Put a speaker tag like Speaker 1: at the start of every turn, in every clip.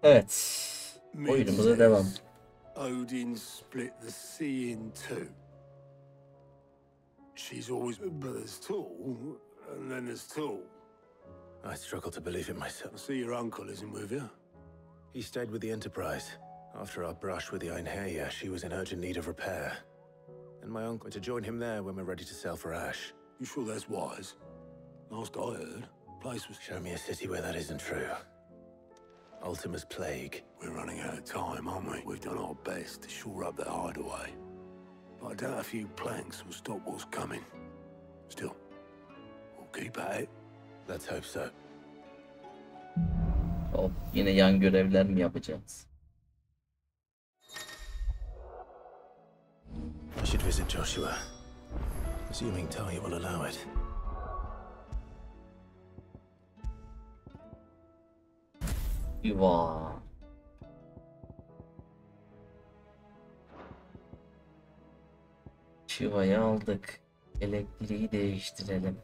Speaker 1: Evet. Oyunumuza devam.
Speaker 2: Odin split the sea in two. She's always, but there's tall, and then there's tall.
Speaker 3: I struggle to believe it myself.
Speaker 2: I see your uncle isn't with you.
Speaker 3: He stayed with the Enterprise. After our brush with the Einherja, she was in urgent need of repair. And my uncle to join him there when we're ready to sail for Ash.
Speaker 2: You sure that's wise? Last I heard, place was...
Speaker 3: Show me a city where that isn't true. Ultima's plague.
Speaker 2: We're running out of time, aren't we? We've done our best to shore up that hideaway. But I doubt a few planks will stop what's coming. Still, we'll keep at it.
Speaker 3: Let's hope so.
Speaker 1: Hop, yine yan görevler mi yapacağız?
Speaker 3: I should visit Joshua. Assuming Talia will allow it.
Speaker 1: Yuva. Şiva'yı aldık. Elektriği değiştirelim.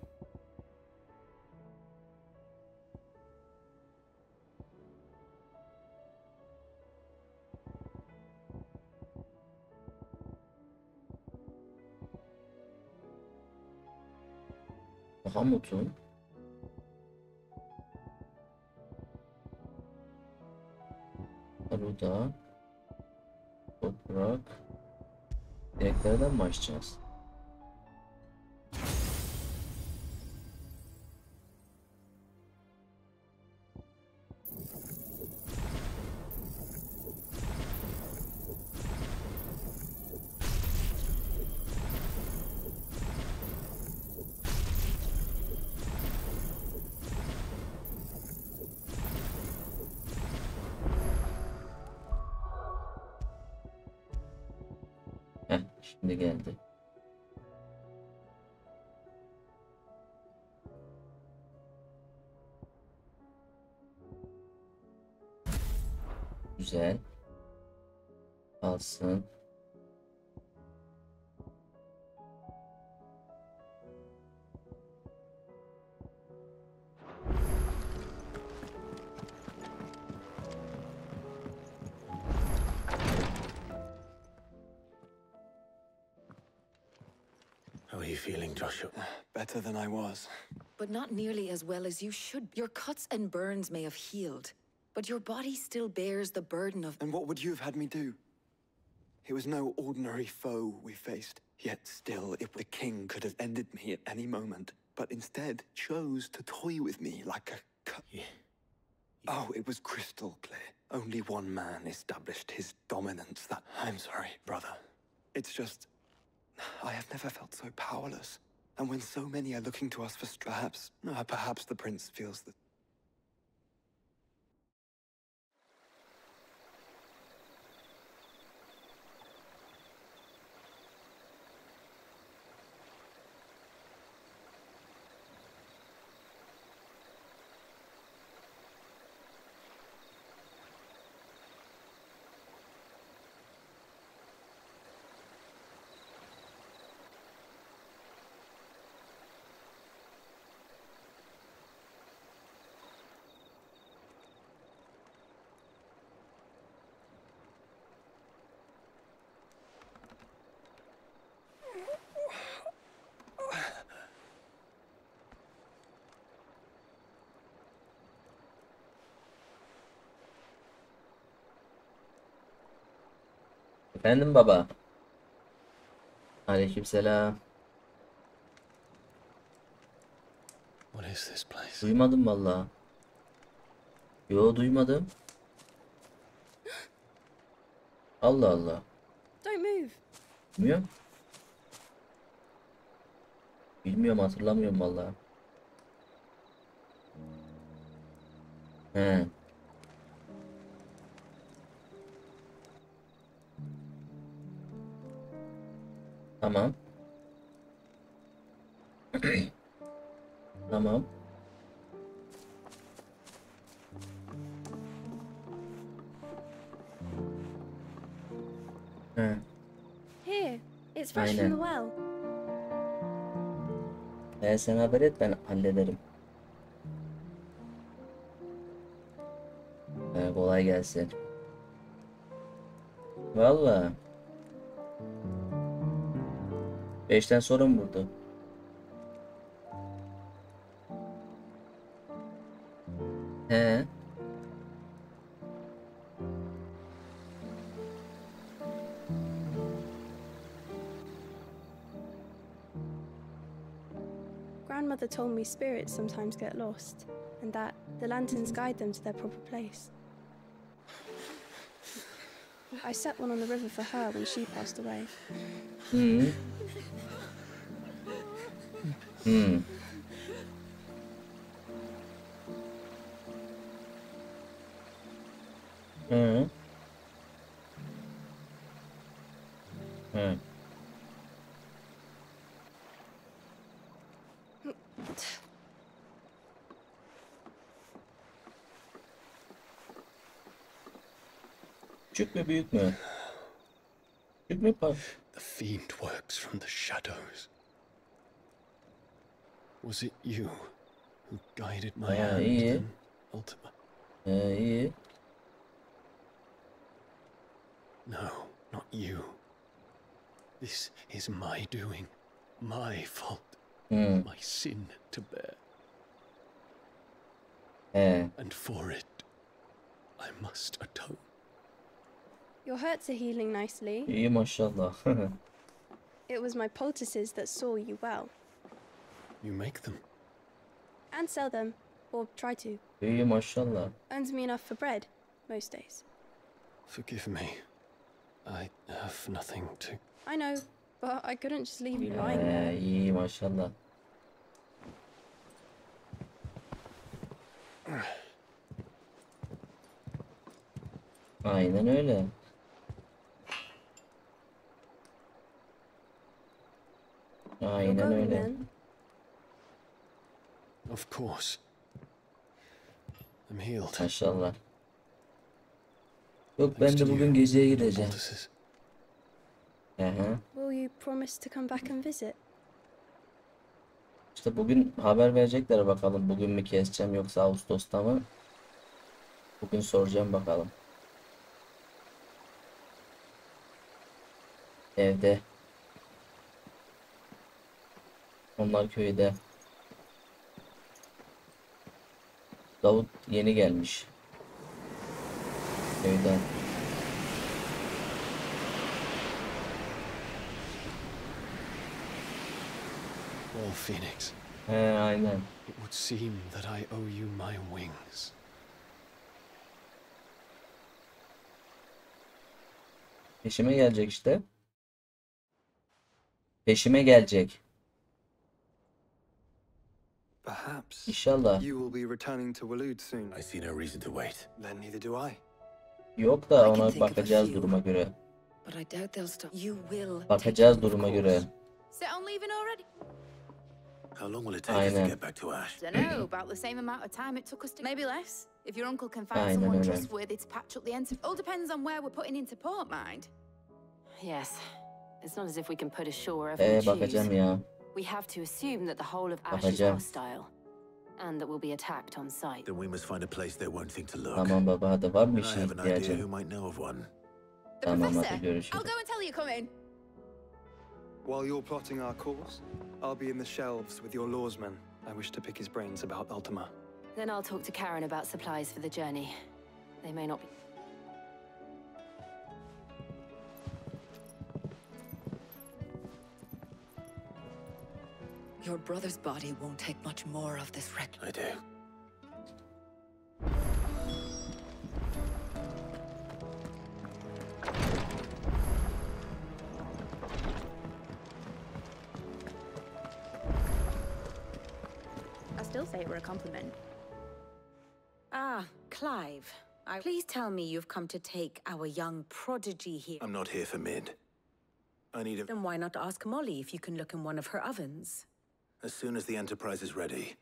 Speaker 1: Hamut'un Aruda toprak direklerden mi açacağız? Şimdi geldi. Güzel. Alsın.
Speaker 3: How are you feeling, Joshua?
Speaker 4: Better than I was.
Speaker 5: But not nearly as well as you should. Your cuts and burns may have healed, but your body still bears the burden of...
Speaker 4: And what would you have had me do? It was no ordinary foe we faced. Yet still, the king could have ended me at any moment, but instead chose to toy with me like a...
Speaker 3: Yeah.
Speaker 4: Oh, it was crystal clear. Only one man established his dominance. That... I'm sorry, brother. It's just... I have never felt so powerless. And when so many are looking to us for perhaps the prince feels that...
Speaker 1: Efendim baba. Aleykümselam.
Speaker 3: What is this place?
Speaker 1: Duymadım vallahi. Yo, duymadım. Allah Allah.
Speaker 6: Don't move.
Speaker 1: Bilmiyorum. Bilmiyorum, hatırlamıyorum vallahi. He. Tamam. Tamam. He.
Speaker 6: Here, it's fresh
Speaker 1: Aynen.
Speaker 6: from the well.
Speaker 1: Sen haber et, ben hallederim. Kolay gelsin. Valla. 5'ten sonra mı vurdu? He.
Speaker 6: Grandmother told me spirits sometimes get lost, and that the lanterns guide them to their proper place. I set one on the river for her when she passed away.
Speaker 1: Hmm. Hmm. Hı. Hı. Küçük mü büyük mü? Küçük mü bak?
Speaker 2: The fiend works from the shadows. Was it you who guided my hand
Speaker 1: iyi.
Speaker 2: then, Ultima?
Speaker 1: İyi.
Speaker 2: No, not you. This is my doing, my fault,
Speaker 1: Hmm.
Speaker 2: my sin to bear.
Speaker 1: He.
Speaker 2: And for it, I must atone.
Speaker 6: Your hurts are healing nicely.
Speaker 1: İyi maşallah.
Speaker 6: It was my poultices that saw you well.
Speaker 2: You make them.
Speaker 6: And sell them, or try to.
Speaker 1: İyi maşallah.
Speaker 6: Earns me enough for bread, most days.
Speaker 2: Forgive me. I have nothing to...
Speaker 6: I know, but I couldn't just leave you lying there.
Speaker 1: İyi maşallah. Aynen öyle.
Speaker 6: You're
Speaker 1: Aynen
Speaker 6: going
Speaker 1: öyle.
Speaker 6: then?
Speaker 2: Of course. I'm healed.
Speaker 1: Maşallah. Yok ben
Speaker 2: Thanks
Speaker 1: de
Speaker 2: to
Speaker 1: bugün
Speaker 2: you,
Speaker 1: geceye
Speaker 2: the
Speaker 1: gideceğim.
Speaker 2: poultices.
Speaker 1: Hı.
Speaker 6: Will you promise to come back and visit?
Speaker 1: İşte bugün haber verecekler bakalım. Bugün mü keseceğim yoksa Ağustos'ta mı? Bugün soracağım bakalım. Evde. Onlar köyde. Davut yeni gelmiş. Köyden.
Speaker 2: Well, Phoenix,
Speaker 1: He aynen.
Speaker 2: it would seem that I owe you my wings.
Speaker 1: Peşime gelecek işte. Peşime gelecek.
Speaker 4: Perhaps
Speaker 1: İnşallah.
Speaker 4: you will be returning to Waloed soon.
Speaker 3: I see no reason to wait.
Speaker 4: Then neither do I.
Speaker 1: Yok
Speaker 5: I
Speaker 1: da
Speaker 5: can
Speaker 1: ona
Speaker 5: think of a
Speaker 1: bakacağız
Speaker 5: few.
Speaker 1: duruma göre.
Speaker 5: But I doubt they'll stop. You will. take
Speaker 1: Bakacağız
Speaker 5: them, of
Speaker 1: duruma
Speaker 5: course.
Speaker 1: göre.
Speaker 7: Set on leaving already?
Speaker 3: How long will it take us to
Speaker 1: Aynen.
Speaker 3: get back to Ash?
Speaker 7: Dunno, about the same amount of time it took us to... Maybe less, if your uncle can find
Speaker 1: Aynen
Speaker 7: someone
Speaker 1: öyle.
Speaker 7: trustworthy to patch up the enter... All depends on where we're putting into port, mind.
Speaker 8: Yes. It's not as if we can put ashore if we choose.
Speaker 1: Bakacağım ya.
Speaker 8: We have to assume that the whole of Ash is
Speaker 1: Bakacağım.
Speaker 8: hostile. And that we'll be attacked on sight.
Speaker 3: Then we must find a place they won't think to look.
Speaker 1: Tamam baba hadi var mı
Speaker 3: And I
Speaker 1: işe
Speaker 3: have an idea who
Speaker 1: ihtiyacın?
Speaker 3: might know of one.
Speaker 7: The
Speaker 1: Tamam
Speaker 7: professor?
Speaker 1: hadi görüşürüz.
Speaker 7: I'll go and tell you coming.
Speaker 4: While you're plotting our course, I'll be in the shelves with your lawsman. I wish to pick his brains about Ultima.
Speaker 8: Then I'll talk to Karen about supplies for the journey. They may not be...
Speaker 5: Your brother's body won't take much more of this wreck.
Speaker 3: I do.
Speaker 7: I still say it were a compliment.
Speaker 9: Ah, Clive. Please tell me you've come to take our young prodigy here.
Speaker 3: I'm not here for mid. I need a...
Speaker 9: Then why not ask Molly if you can look in one of her ovens?
Speaker 3: As soon as the Enterprise is ready,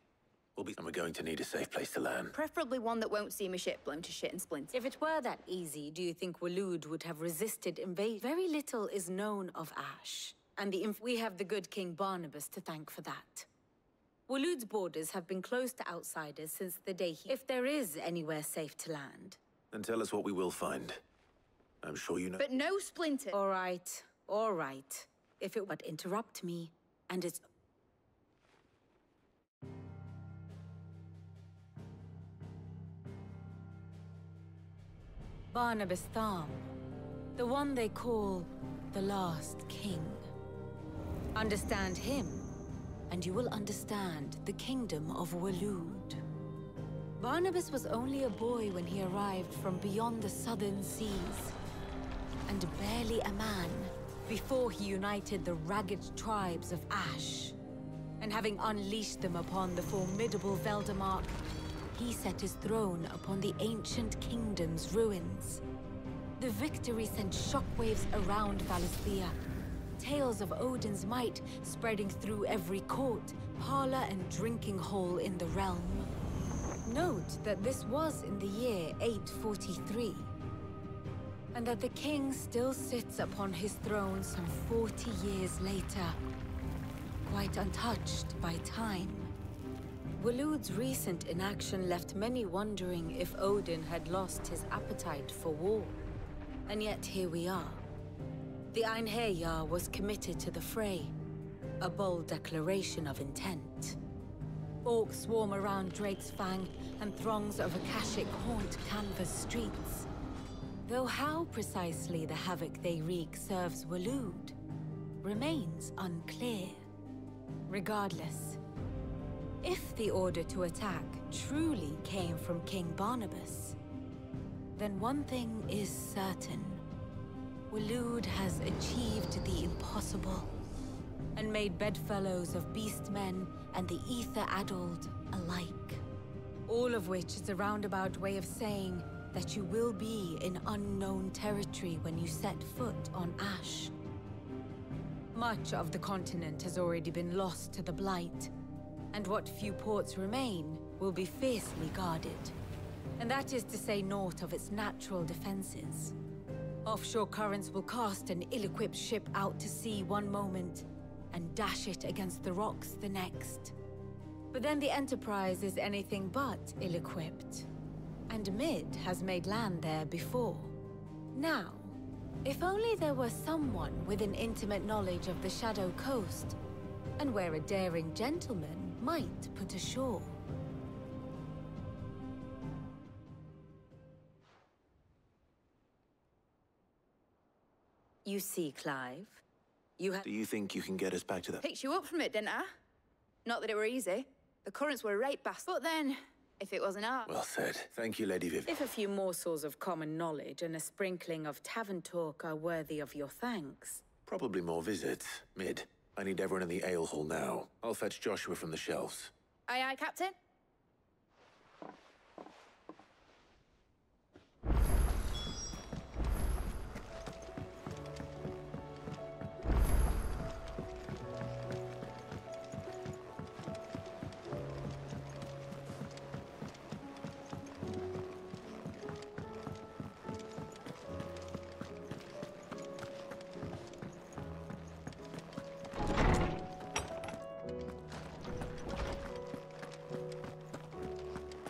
Speaker 3: and we're going to need a safe place to land.
Speaker 7: Preferably one that won't see my ship blown to shit and splinters.
Speaker 9: If it were that easy, do you think Waloed would have resisted invasion? Very little is known of Ash, and we have the good King Barnabas to thank for that. Waloed's borders have been closed to outsiders since the day he... If there is anywhere safe to land,
Speaker 3: Then tell us what we will find. I'm sure you know.
Speaker 7: But no splinter.
Speaker 9: All right, all right. If it would interrupt me, and it's... Barnabas Thumb, the one they call the last king. Understand him, and you will understand the kingdom of Waloed. Barnabas was only a boy when he arrived from beyond the southern seas, and barely a man before he united the ragged tribes of Ash. And having unleashed them upon the formidable Veldemark, he set his throne upon the ancient kingdom's ruins. The victory sent shockwaves around Valisthea, tales of Odin's might spreading through every court, parlor, and drinking hole in the realm. Note that this was in the year 843, and that the king still sits upon his throne some 40 years later, quite untouched by time. Waloed's recent inaction left many wondering if Odin had lost his appetite for war. And yet here we are. The Einherjar was committed to the fray, a bold declaration of intent. Orcs swarm around Drake's Fang, and throngs of Akashic haunt canvas streets. Though how precisely the havoc they wreak serves Waloed remains unclear. Regardless, if the order to attack truly came from King Barnabas, then one thing is certain. Waloed has achieved the impossible, and made bedfellows of beastmen and the ether-addled alike. All of which is a roundabout way of saying that you will be in unknown territory when you set foot on Ash. Much of the continent has already been lost to the Blight, and what few ports remain will be fiercely guarded. And that is to say naught of its natural defenses. Offshore currents will cast an ill-equipped ship out to sea one moment, and dash it against the rocks the next. But then the Enterprise is anything but ill-equipped, and Mid has made land there before. Now, if only there were someone with an intimate knowledge of the Shadow Coast, and where a daring gentleman might put ashore. You see, Clive, you have...
Speaker 3: Do you think you can get us back to that?
Speaker 7: Picked you up from it, didn't I? Not that it were easy. The currents were right bast. But then, if it wasn't art...
Speaker 3: Well said. Thank you, Lady Viv.
Speaker 9: If a few morsels of common knowledge and a sprinkling of tavern talk are worthy of your thanks.
Speaker 3: Probably more visits. Mid, I need everyone in the ale hall now. I'll fetch Joshua from the shelves.
Speaker 7: Aye, aye, Captain.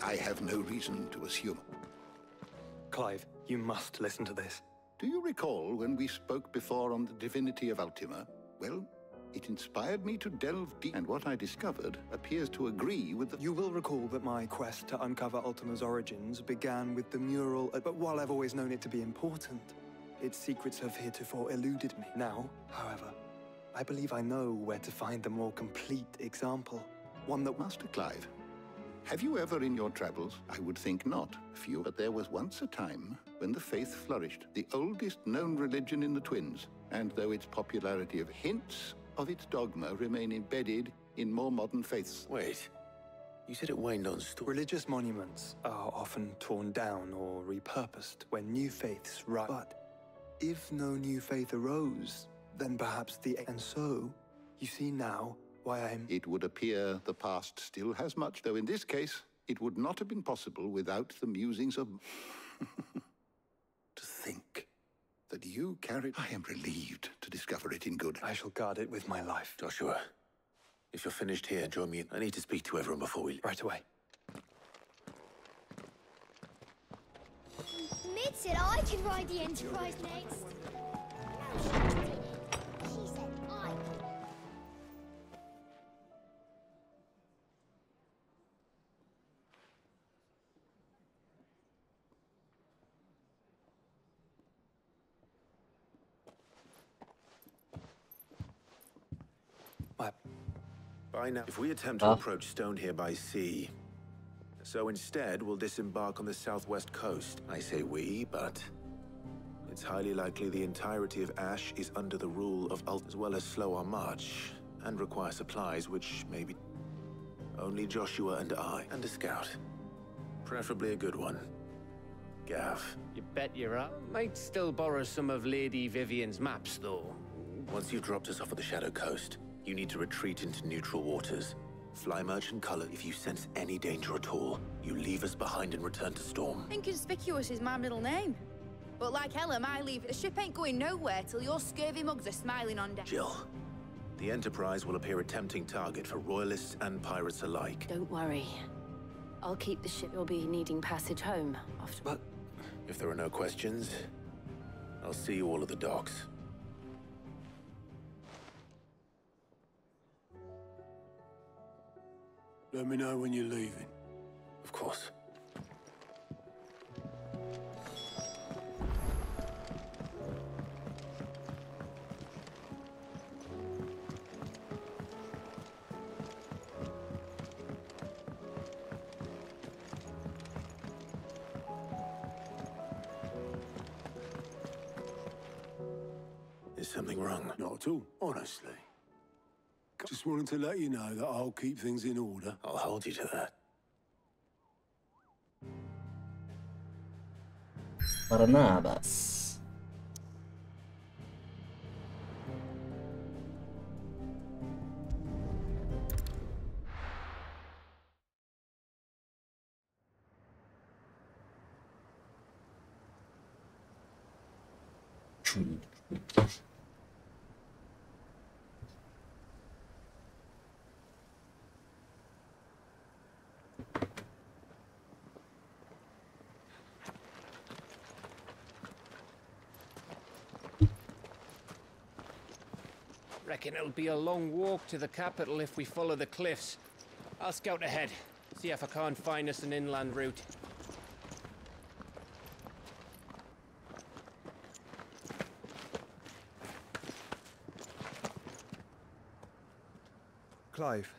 Speaker 2: I have no reason to assume.
Speaker 4: Clive, you must listen to this.
Speaker 2: Do you recall when we spoke before on the divinity of Ultima? Well, it inspired me to delve deep, and what I discovered appears to agree with the...
Speaker 4: You will recall that my quest to uncover Ultima's origins began with the mural, but while I've always known it to be important, its secrets have heretofore eluded me. Now, however, I believe I know where to find the more complete example. One that...
Speaker 2: Master Clive, have you ever in your travels? I would think not. Few, but there was once a time when the faith flourished, the oldest known religion in the Twins. And though its popularity of hints of its dogma remain embedded in more modern faiths.
Speaker 3: Wait, you said it waned on store.
Speaker 4: Religious monuments are often torn down or repurposed when new faiths rise. But if no new faith arose, then perhaps the... And so, you see now why I'm...
Speaker 2: It would appear the past still has much, though in this case, it would not have been possible without the musings of... To think that you carried... I am relieved to discover it in good.
Speaker 4: I shall guard it with my life.
Speaker 3: Joshua, if you're finished here, join me. I need to speak to everyone before we...
Speaker 4: Right away.
Speaker 10: Mid said I could ride the Enterprise next. No, she didn't. She said I could.
Speaker 3: By now, if we attempt to approach Stone here by sea, so instead we'll disembark on the southwest coast. I say we, but it's highly likely the entirety of Ash is under the rule of Alt, as well as slow our march and require supplies, which maybe only Joshua and I, and a scout, preferably a good one. Gav.
Speaker 11: You bet you're up. Might still borrow some of Lady Vivian's maps, though.
Speaker 3: Once you've dropped us off at the Shadow Coast, you need to retreat into neutral waters. Fly merchant color if you sense any danger at all. You leave us behind and return to Storm.
Speaker 7: Inconspicuous is my middle name. But like Ella, I leave. The ship ain't going nowhere till your scurvy mugs are smiling on deck.
Speaker 3: Jill, the Enterprise will appear a tempting target for royalists and pirates alike.
Speaker 8: Don't worry. I'll keep the ship. You'll be needing passage home after.
Speaker 3: But if there are no questions, I'll see you all at the docks.
Speaker 12: Let me know when you're leaving.
Speaker 3: Of course. Is something wrong?
Speaker 12: Not at all, honestly. Just wanted to let you know that I'll keep things in order.
Speaker 3: I'll hold you to that.
Speaker 1: Barnabas.
Speaker 11: Reckon it'll be a long walk to the capital if we follow the cliffs. I'll scout ahead, see if I can't find us an inland route.
Speaker 4: Clive.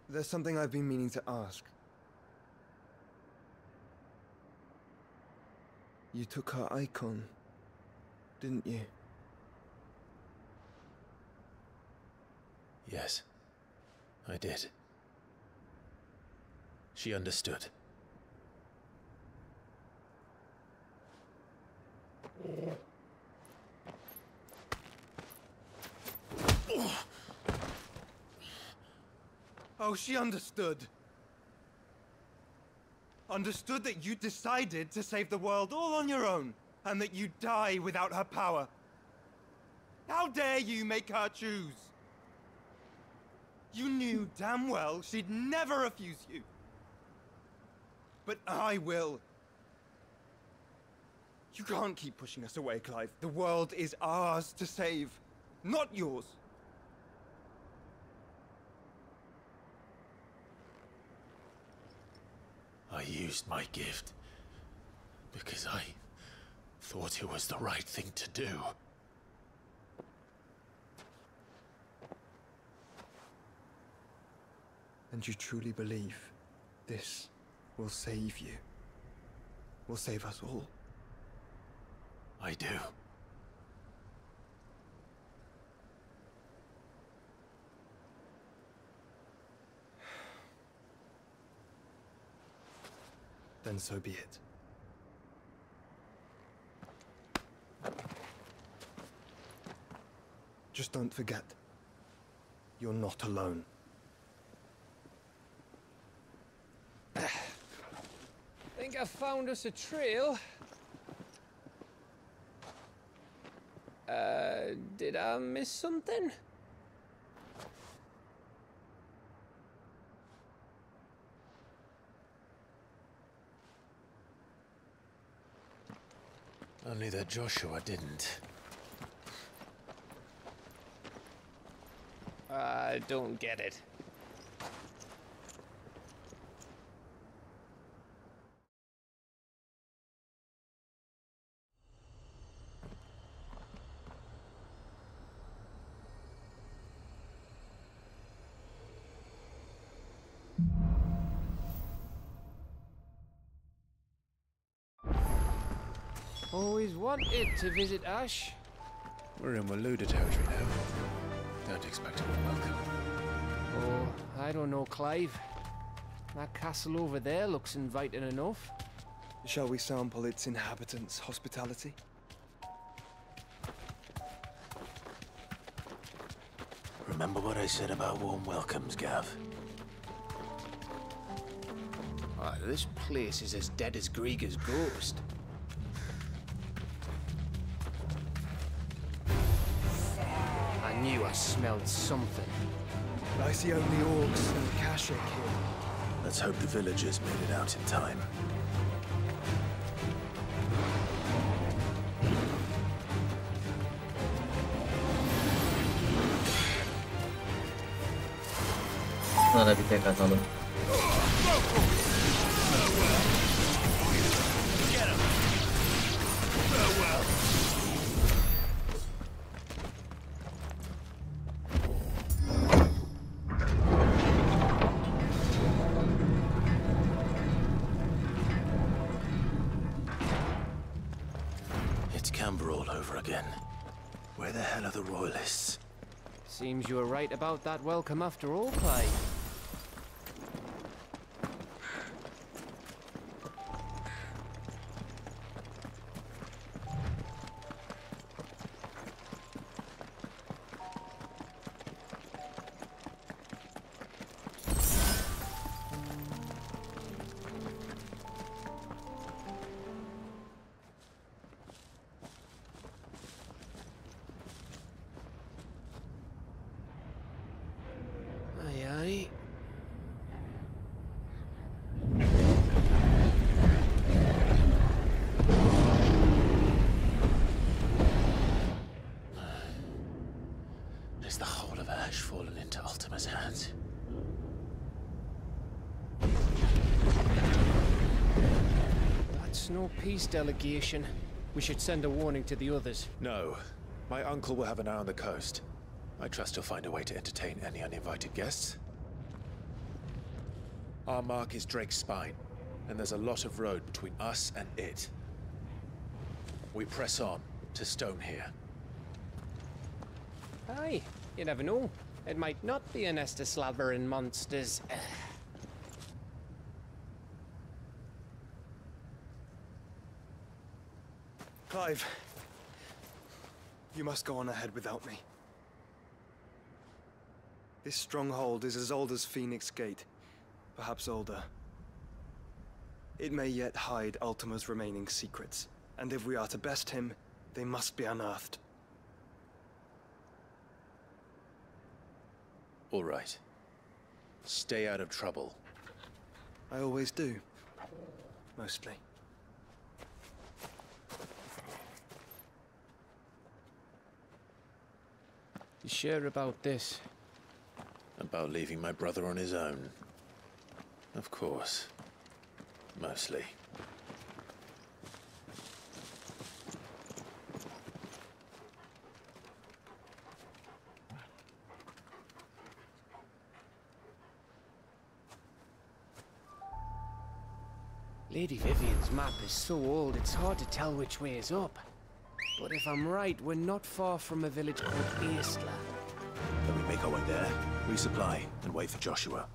Speaker 4: There's something I've been meaning to ask. You took her Eikon, didn't you?
Speaker 3: Yes, I did. She understood.
Speaker 4: Oh, she understood. Understood that you decided to save the world all on your own, and that you'd die without her power. How dare you make her choose? You knew damn well she'd never refuse you. But I will. You can't keep pushing us away, Clive. The world is ours to save, not yours.
Speaker 3: I used my gift because I thought it was the right thing to do.
Speaker 4: And you truly believe this will save you? Will save us all?
Speaker 3: I do.
Speaker 4: Then so be it. Just don't forget, you're not alone.
Speaker 11: Think I found us a trail. Did I miss something?
Speaker 3: Only that Joshua didn't.
Speaker 11: I don't get it. Always wanted to visit Ash.
Speaker 3: We're in Waluda territory now. Don't expect a warm welcome.
Speaker 11: Oh, I don't know, Clive. That castle over there looks inviting enough.
Speaker 4: Shall we sample its inhabitants' hospitality?
Speaker 3: Remember what I said about warm welcomes, Gav?
Speaker 11: Oh, this place is as dead as Grieger's ghost. I knew I smelled something.
Speaker 4: I see only orcs and Kashik here.
Speaker 3: Let's hope the villagers made it out in time.
Speaker 1: Bunlara bir tek atalım.
Speaker 3: Where the hell are the royalists?
Speaker 11: Seems you were right about that welcome after all, Clive. No peace delegation. We should send a warning to the others.
Speaker 3: No. My uncle will have an eye on the coast. I trust he'll find a way to entertain any uninvited guests. Our mark is Drake's Spine, and there's a lot of road between us and it. We press on to Stone here.
Speaker 11: Aye, you never know. It might not be a nest of slavering monsters.
Speaker 4: Clive, you must go on ahead without me. This stronghold is as old as Phoenix Gate, perhaps older. It may yet hide Ultima's remaining secrets, and if we are to best him, they must be unearthed.
Speaker 3: All right. Stay out of trouble.
Speaker 4: I always do. Mostly.
Speaker 11: You sure about this?
Speaker 3: About leaving my brother on his own? Of course. Mostly.
Speaker 11: Lady Vivian's map is so old it's hard to tell which way is up. But if I'm right, we're not far from a village called Isla.
Speaker 3: Then we make our way there, resupply, and wait for Joshua.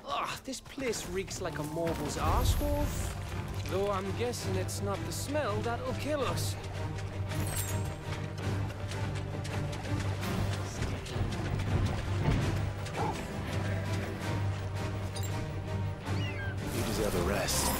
Speaker 11: Ugh, this place reeks like a morble's arsehole. Though I'm guessing it's not the smell that'll kill us.
Speaker 3: You deserve a rest.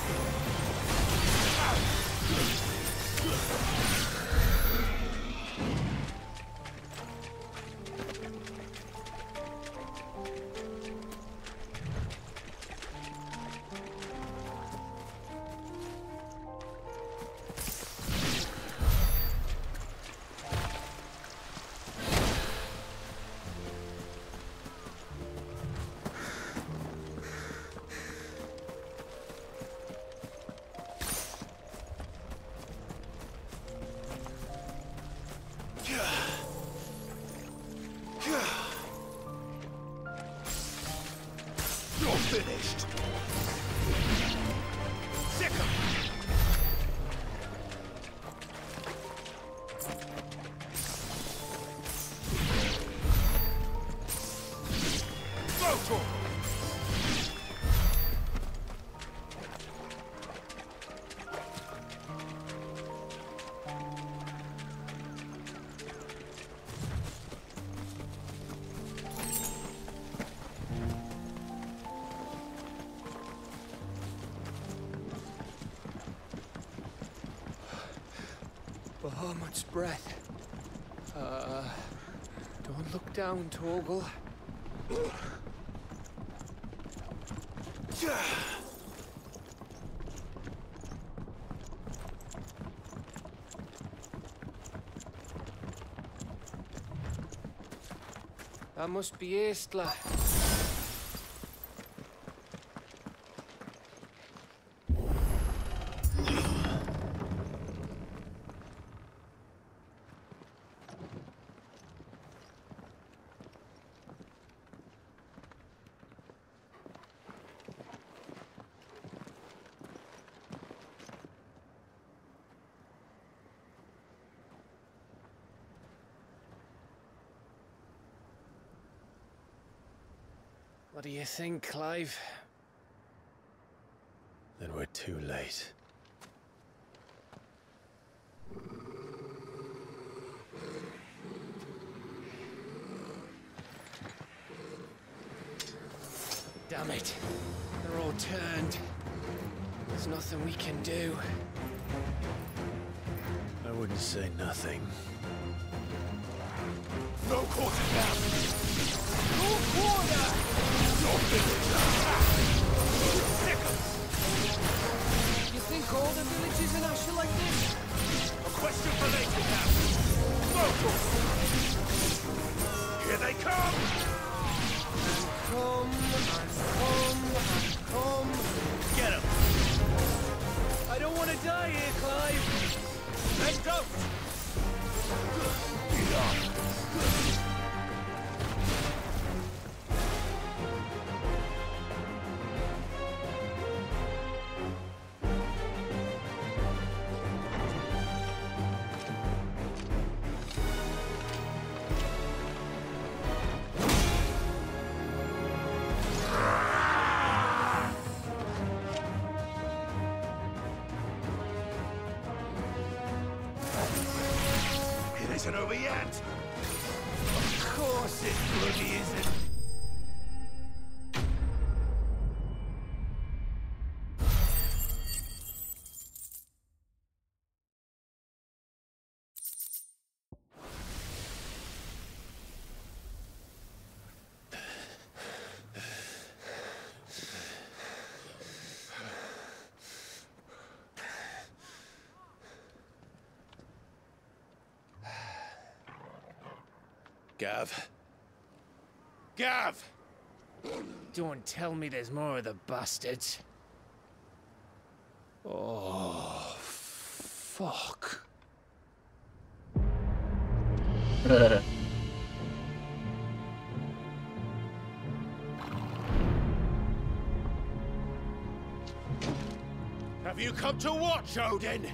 Speaker 3: finished. Sick 'em!
Speaker 11: Bahamut's breath. Don't look down, Torgal. That must be Aistla. What do you think, Clive?
Speaker 3: Then we're too late.
Speaker 11: Damn it. They're all turned. There's nothing we can do.
Speaker 3: I wouldn't say nothing.
Speaker 12: No quarter down!
Speaker 11: No quarter!
Speaker 12: Your village
Speaker 11: You think all the villages in Asher like this?
Speaker 12: A question for later, Captain. No quarter! Here they come!
Speaker 11: Come and come and come.
Speaker 12: Get them!
Speaker 11: I don't want to die here, Clive.
Speaker 12: Then don't! Be on. Isn't over yet. Of course it bloody isn't. Gav. Gav!
Speaker 11: Don't tell me there's more of the bastards. Oh, fuck.
Speaker 12: Have you come to watch, Odin?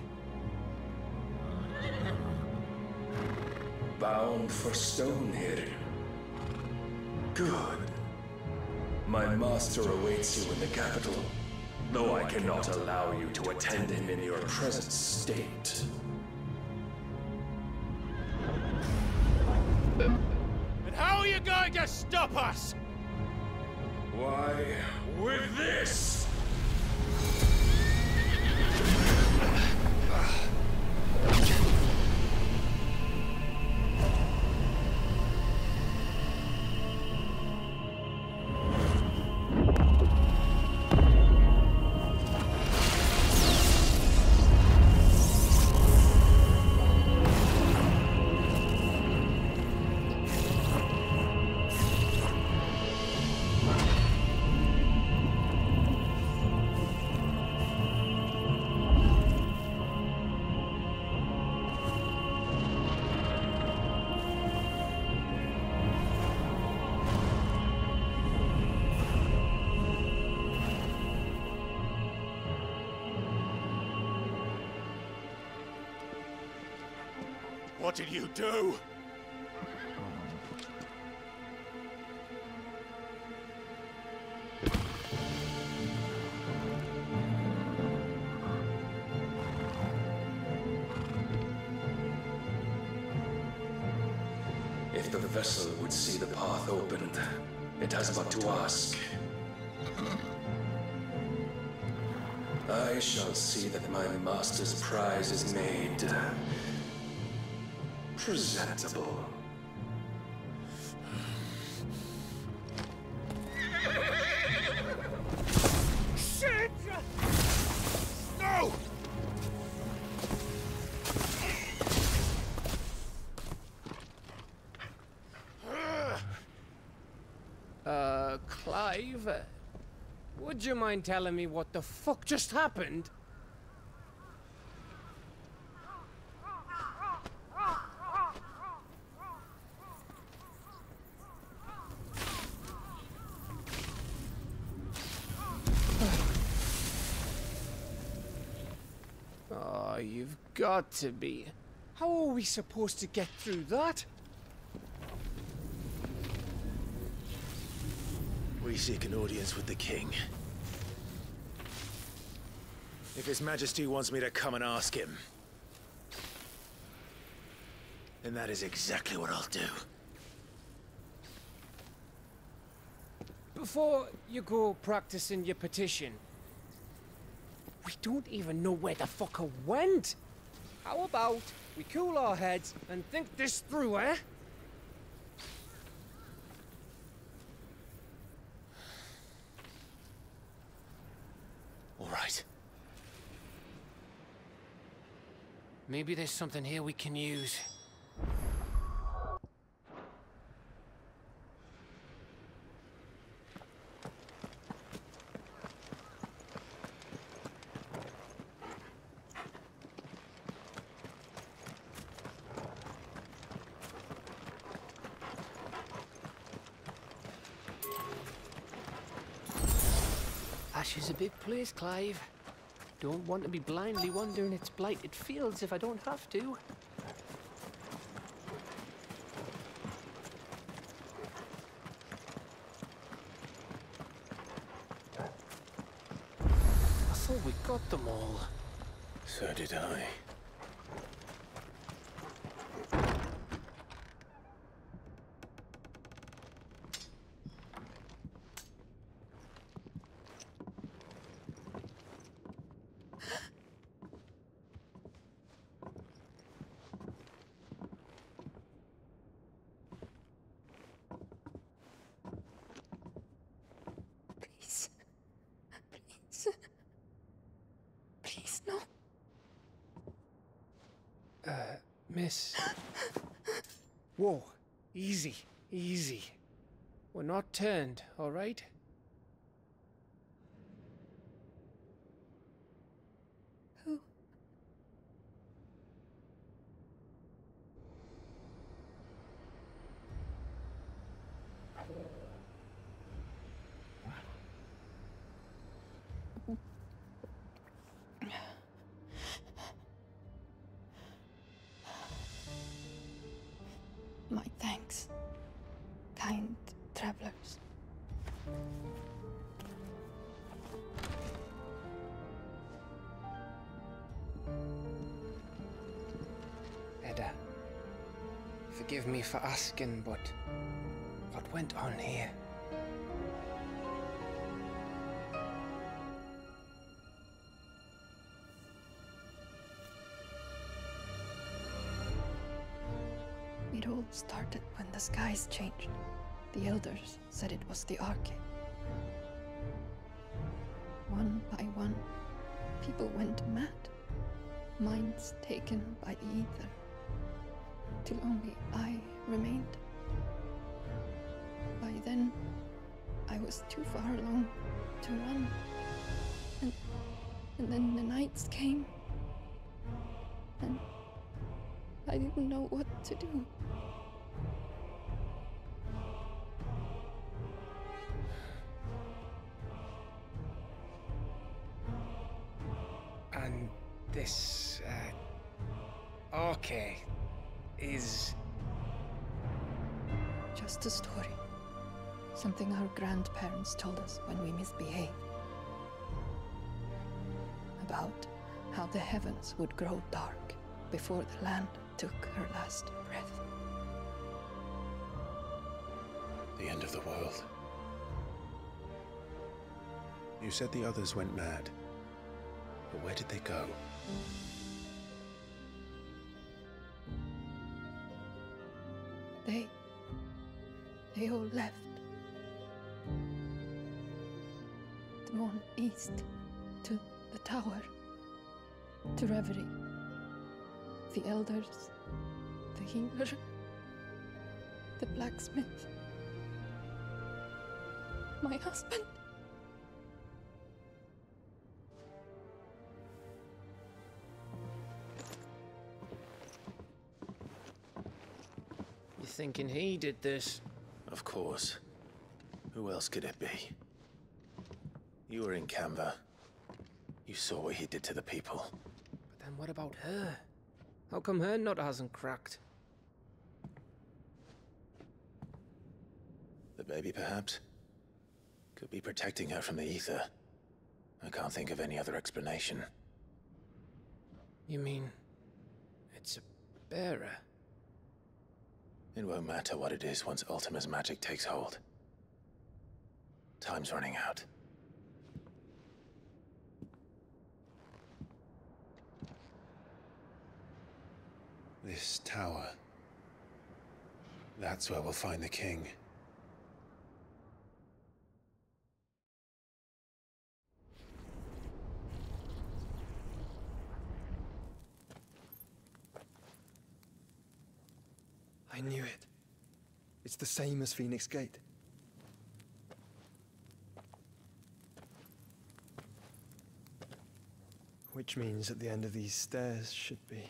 Speaker 13: Bound for Stonehill. Good. My master awaits you in the capital, though I cannot allow you to attend him in your present state.
Speaker 12: And how are you going to stop us?
Speaker 13: Why, with this!
Speaker 12: What did you do?
Speaker 13: If the vessel would see the path opened, it has but to ask. I shall see that my master's prize is made presentable.
Speaker 12: Shit! No!
Speaker 11: Clive, would you mind telling me what the fuck just happened? Oh, you've got to be. How are we supposed to get through that?
Speaker 3: We seek an audience with the king. If His Majesty wants me to come and ask him, then that is exactly what I'll do.
Speaker 11: Before you go practicing your petition, we don't even know where the fucker went. How about we cool our heads and think this through, eh?
Speaker 3: All right.
Speaker 11: Maybe there's something here we can use. Ash is a big place, Clive. Don't want to be blindly wandering its blighted fields if I don't have to. I thought we got them all.
Speaker 3: So did I.
Speaker 6: Please, no.
Speaker 11: Miss. Whoa, easy, easy. We're not turned, all right?
Speaker 6: Who? My thanks, kind travelers.
Speaker 11: Edda, forgive me for asking, but what went on here?
Speaker 6: It all started when the skies changed. The elders said it was the arcade. One by one, people went mad. Minds taken by the ether. Till only I remained. By then, I was too far along to run. And then the nights came. And I didn't know what to do.
Speaker 11: And this, arcade, is...
Speaker 6: Just a story. Something our grandparents told us when we misbehaved. About how the heavens would grow dark before the land took her last breath.
Speaker 3: The end of the world. You said the others went mad. But where did they go?
Speaker 6: They all left. Gone east to the tower, to reverie. The elders, the healer, the blacksmith, my husband.
Speaker 11: You thinking he did this?
Speaker 3: Of course. Who else could it be? You were in Canva. You saw what he did to the people.
Speaker 11: But then what about her? How come her nut hasn't cracked?
Speaker 3: The baby, perhaps? Could be protecting her from the ether. I can't think of any other explanation.
Speaker 11: You mean... it's a bearer?
Speaker 3: It won't matter what it is once Ultima's magic takes hold. Time's running out. This tower. That's where we'll find the king.
Speaker 4: I knew it. It's the same as Phoenix Gate. Which means at the end of these stairs should be...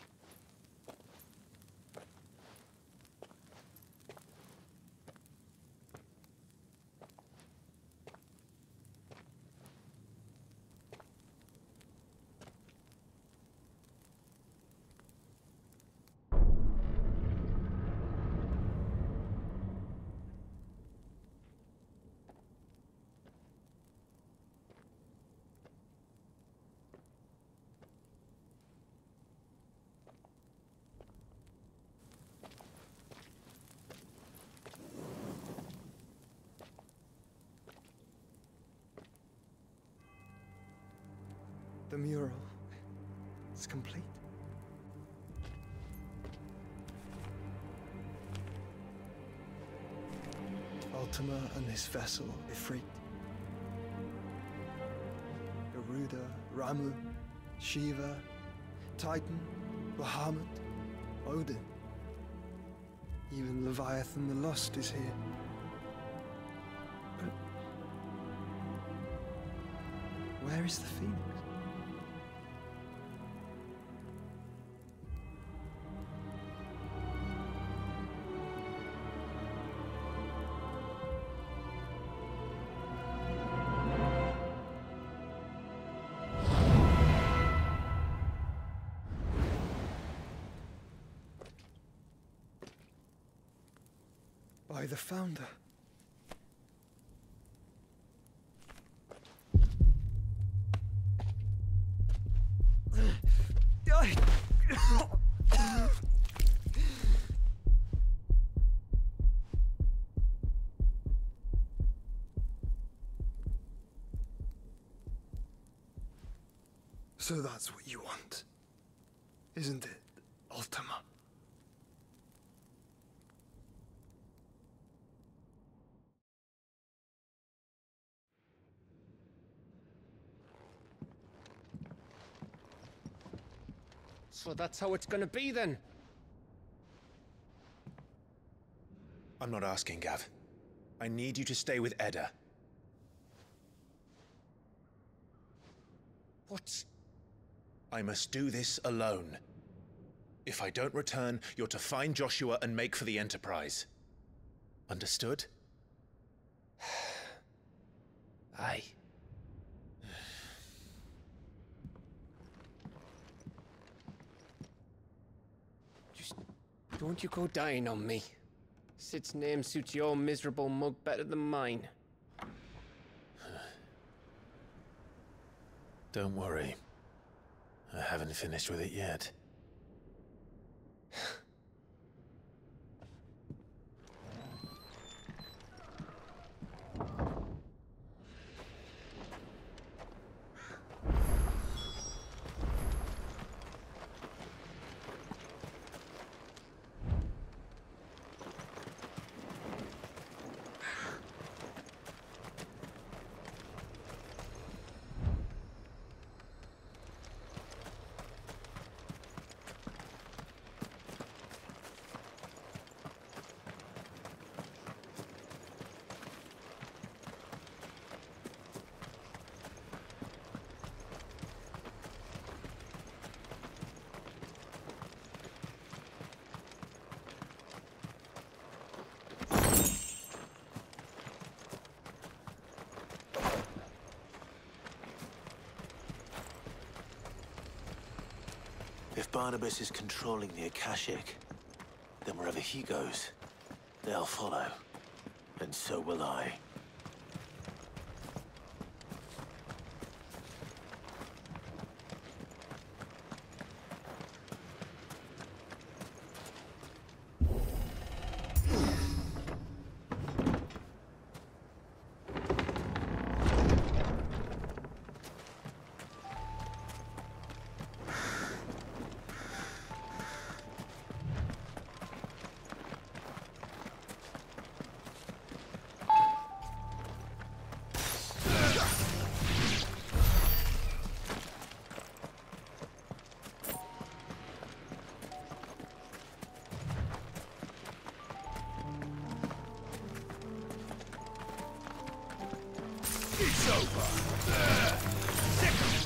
Speaker 4: The mural is complete. Ultima and his vessel, Ifrit. Garuda, Ramu, Shiva, Titan, Bahamut, Odin. Even Leviathan the Lost is here. But where is the Phoenix? By the Founder. So that's what you want, isn't it, Ultima?
Speaker 11: So that's how it's gonna be then?
Speaker 3: I'm not asking, Gav. I need you to stay with Edda.
Speaker 11: What?
Speaker 3: I must do this alone. If I don't return, you're to find Joshua and make for the Enterprise. Understood?
Speaker 11: Aye. Don't you go dying on me. Sid's name suits your miserable mug better than mine.
Speaker 3: Don't worry. I haven't finished with it yet. If Barnabas is controlling the Akashic, then wherever he goes, they'll follow. And so will I.
Speaker 12: It's over. Sick of it.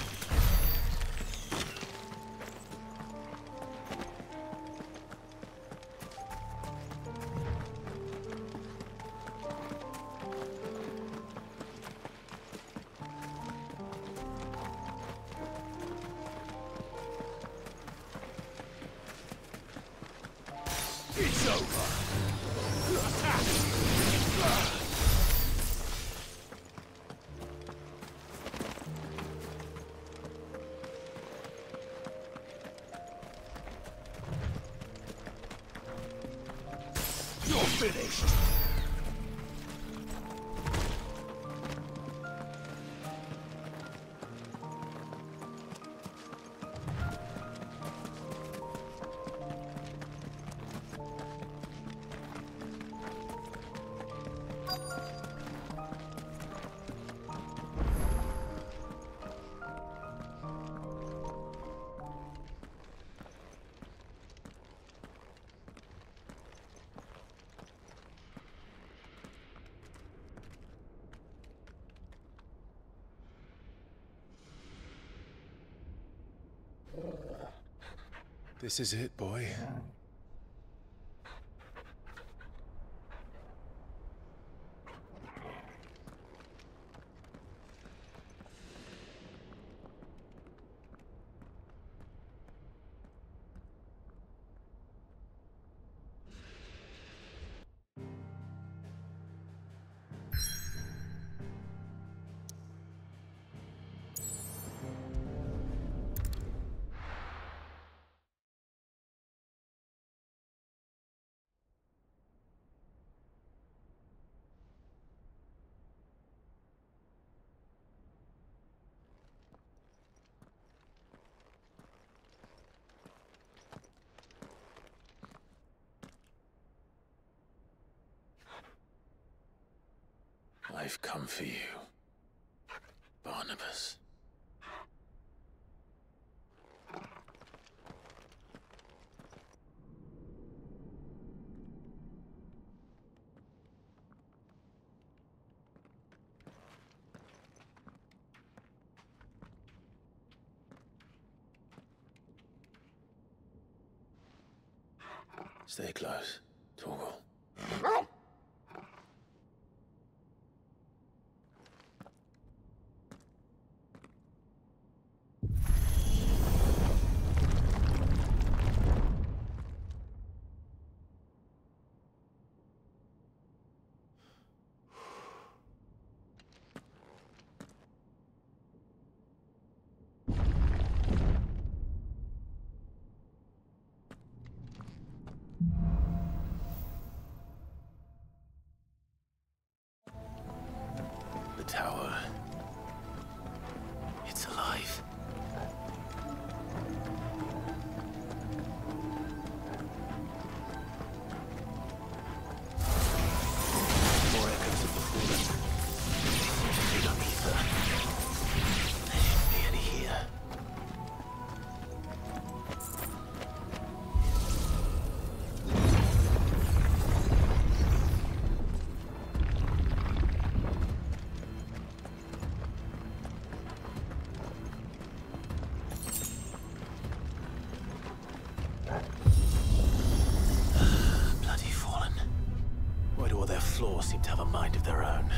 Speaker 12: It's over. You're finished.
Speaker 3: This is it, boy. I've come for you, Barnabas. Stay close, Torgal. to have a mind of their own.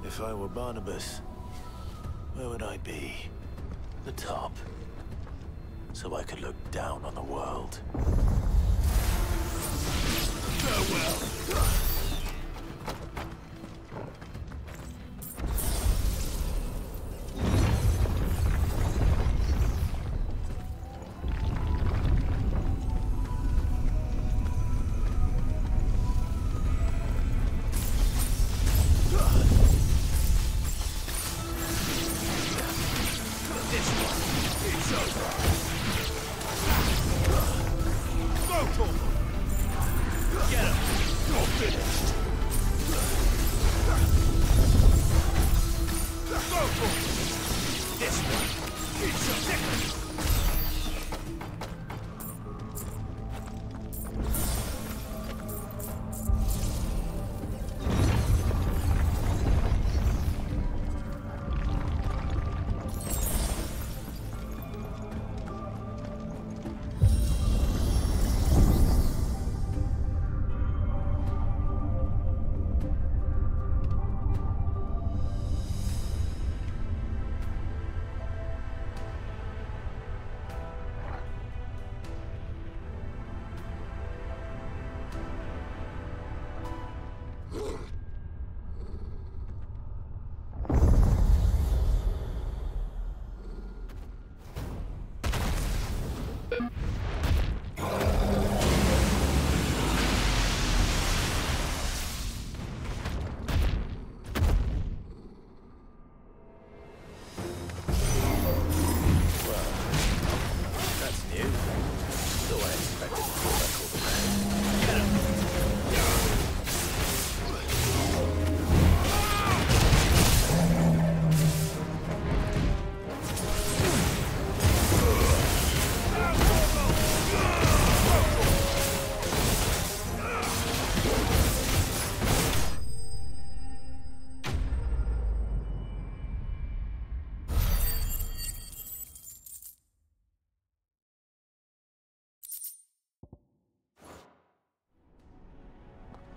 Speaker 3: If I were Barnabas, where would I be? The top. So I could look down on the world. Farewell!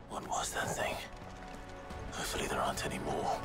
Speaker 3: What was that thing? I Hopefully there aren't any more.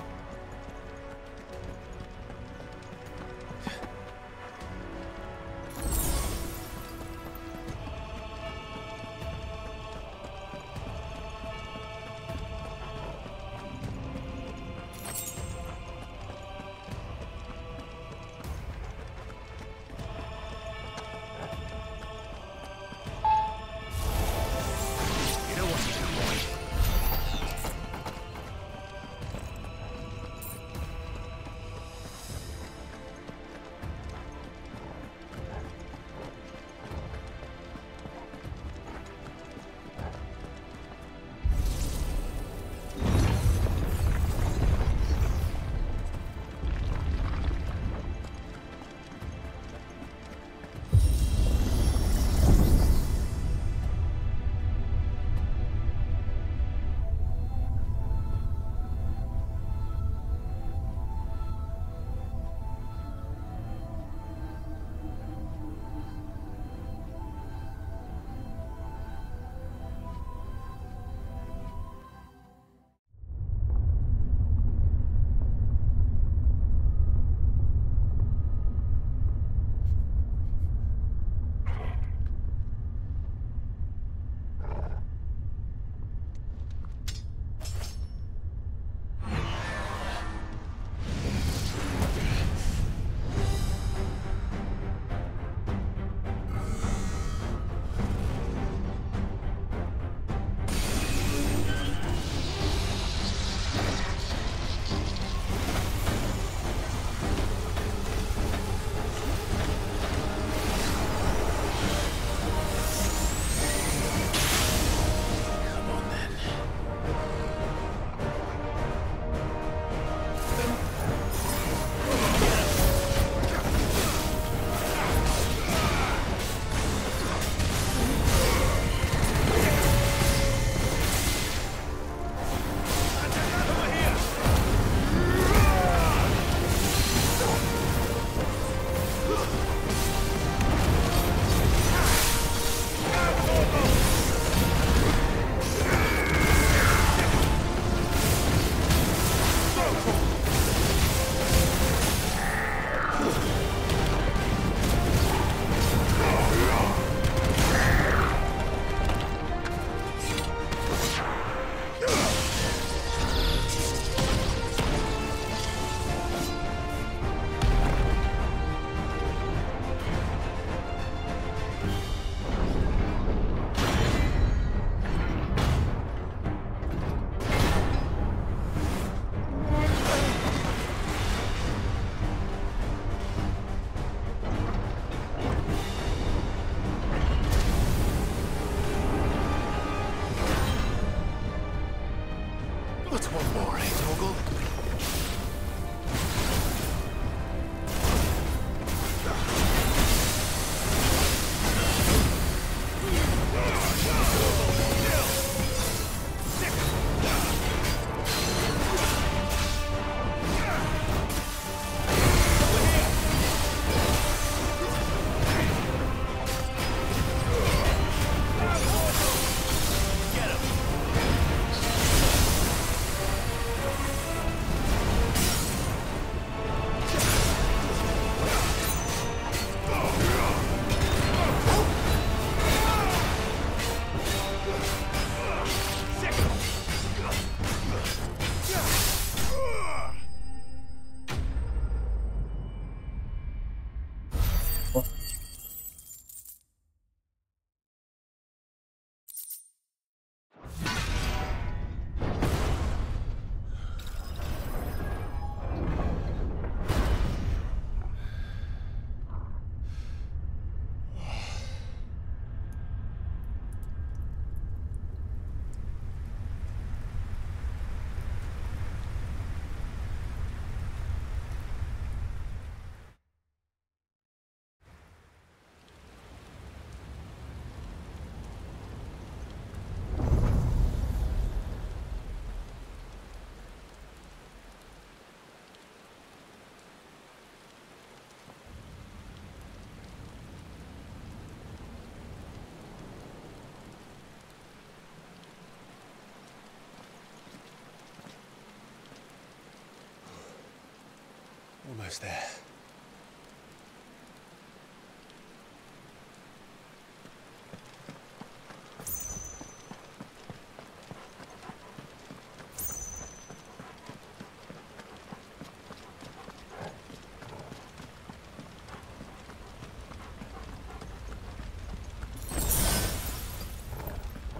Speaker 3: almost there.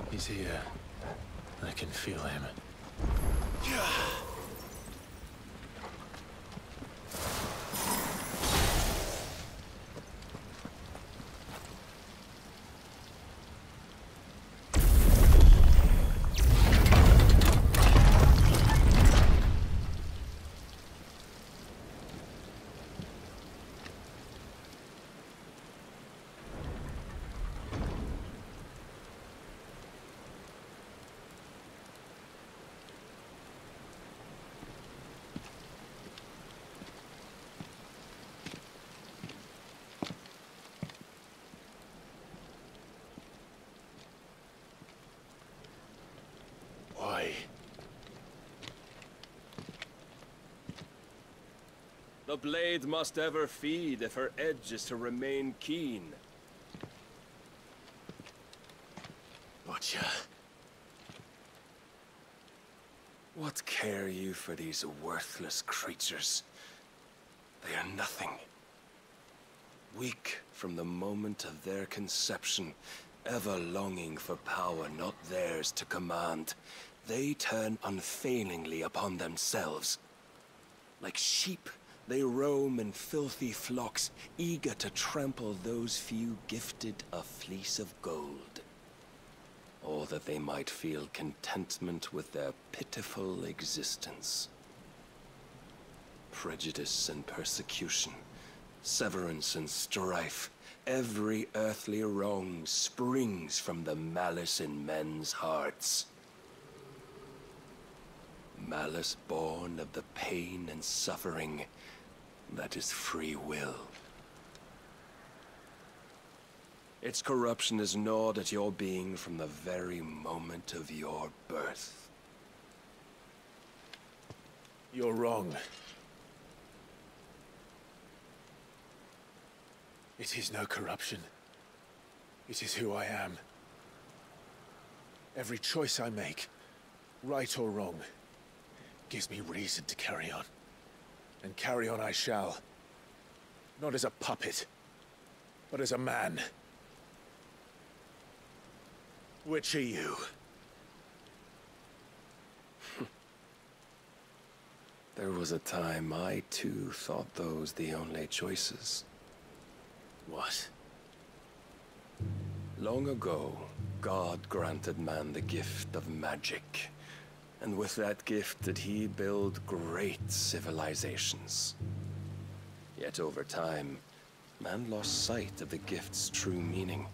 Speaker 3: He's here. I can feel him. Why?
Speaker 13: The blade must ever feed if her edge is to remain keen.
Speaker 3: Butcher.
Speaker 13: What care you for these worthless creatures? They are nothing. Weak from the moment of their conception, ever longing for power not theirs to command, they turn unfailingly upon themselves. Like sheep, they roam in filthy flocks, eager to trample those few gifted a fleece of gold. Or that they might feel contentment with their pitiful existence. Prejudice and persecution, severance and strife, every earthly wrong springs from the malice in men's hearts. Malice born of the pain and suffering that is free will. Its corruption is gnawed at your being from the very moment of your birth.
Speaker 3: You're wrong. It is no corruption. It is who I am. Every choice I make, right or wrong, gives me reason to carry on. And carry on I shall. Not as a puppet, but as a man. Which are you?
Speaker 13: There was a time I too thought those the only choices.
Speaker 3: What?
Speaker 13: Long ago, God granted man the gift of magic. And with that gift did he build great civilizations. Yet over time, man lost sight of the gift's true meaning,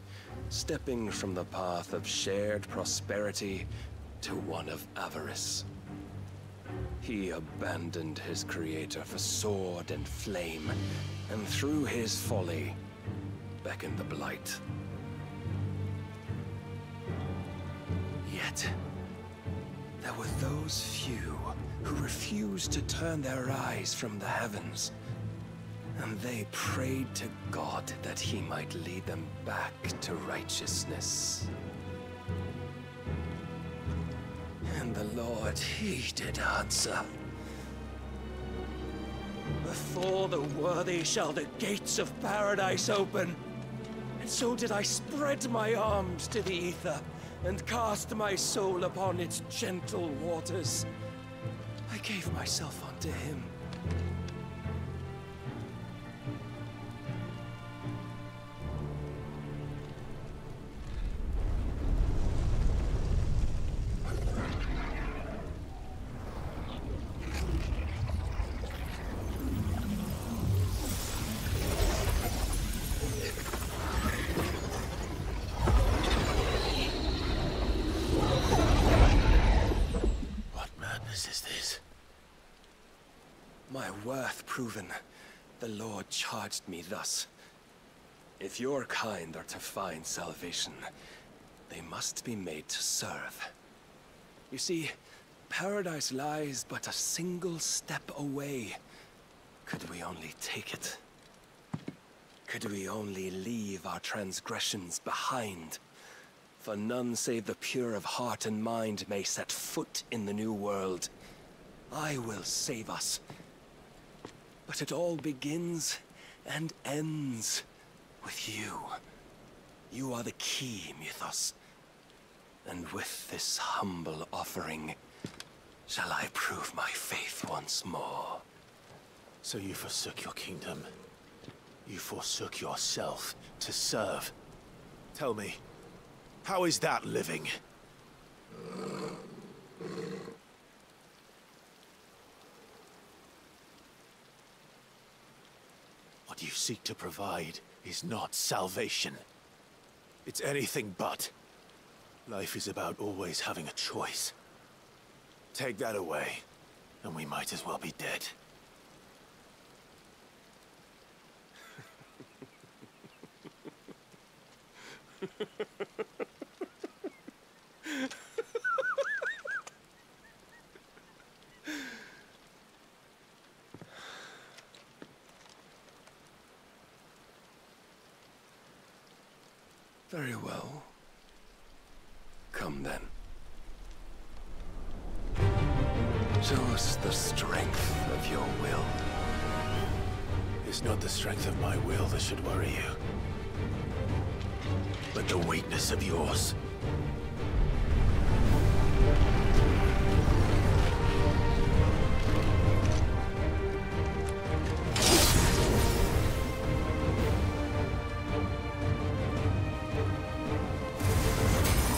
Speaker 13: stepping from the path of shared prosperity to one of avarice. He abandoned his creator for sword and flame, and through his folly, beckoned the blight. Yet, there were those few who refused to turn their eyes from the heavens, and they prayed to God that he might lead them back to righteousness. And the Lord, he did answer. Before the worthy shall the gates of paradise open. And so did I spread my arms to the ether, and cast my soul upon its gentle waters. I gave myself unto him. My worth proven, the Lord charged me thus. If your kind are to find salvation, they must be made to serve. You see, paradise lies but a single step away, Could we only take it? Could we only leave our transgressions behind? For none save the pure of heart and mind may set foot in the new world. I will save us. But it all begins and ends with you. You are the key, Mythos. And with this humble offering, shall I prove my faith once more.
Speaker 3: So you forsook your kingdom. You forsook yourself to serve. Tell me, how is that living? What you seek to provide is not salvation. It's anything but. Life is about always having a choice. Take that away, and we might as well be dead.
Speaker 13: Very well. Come then. Show us the strength of your will.
Speaker 3: It's not the strength of my will that should worry you, but the weakness of yours.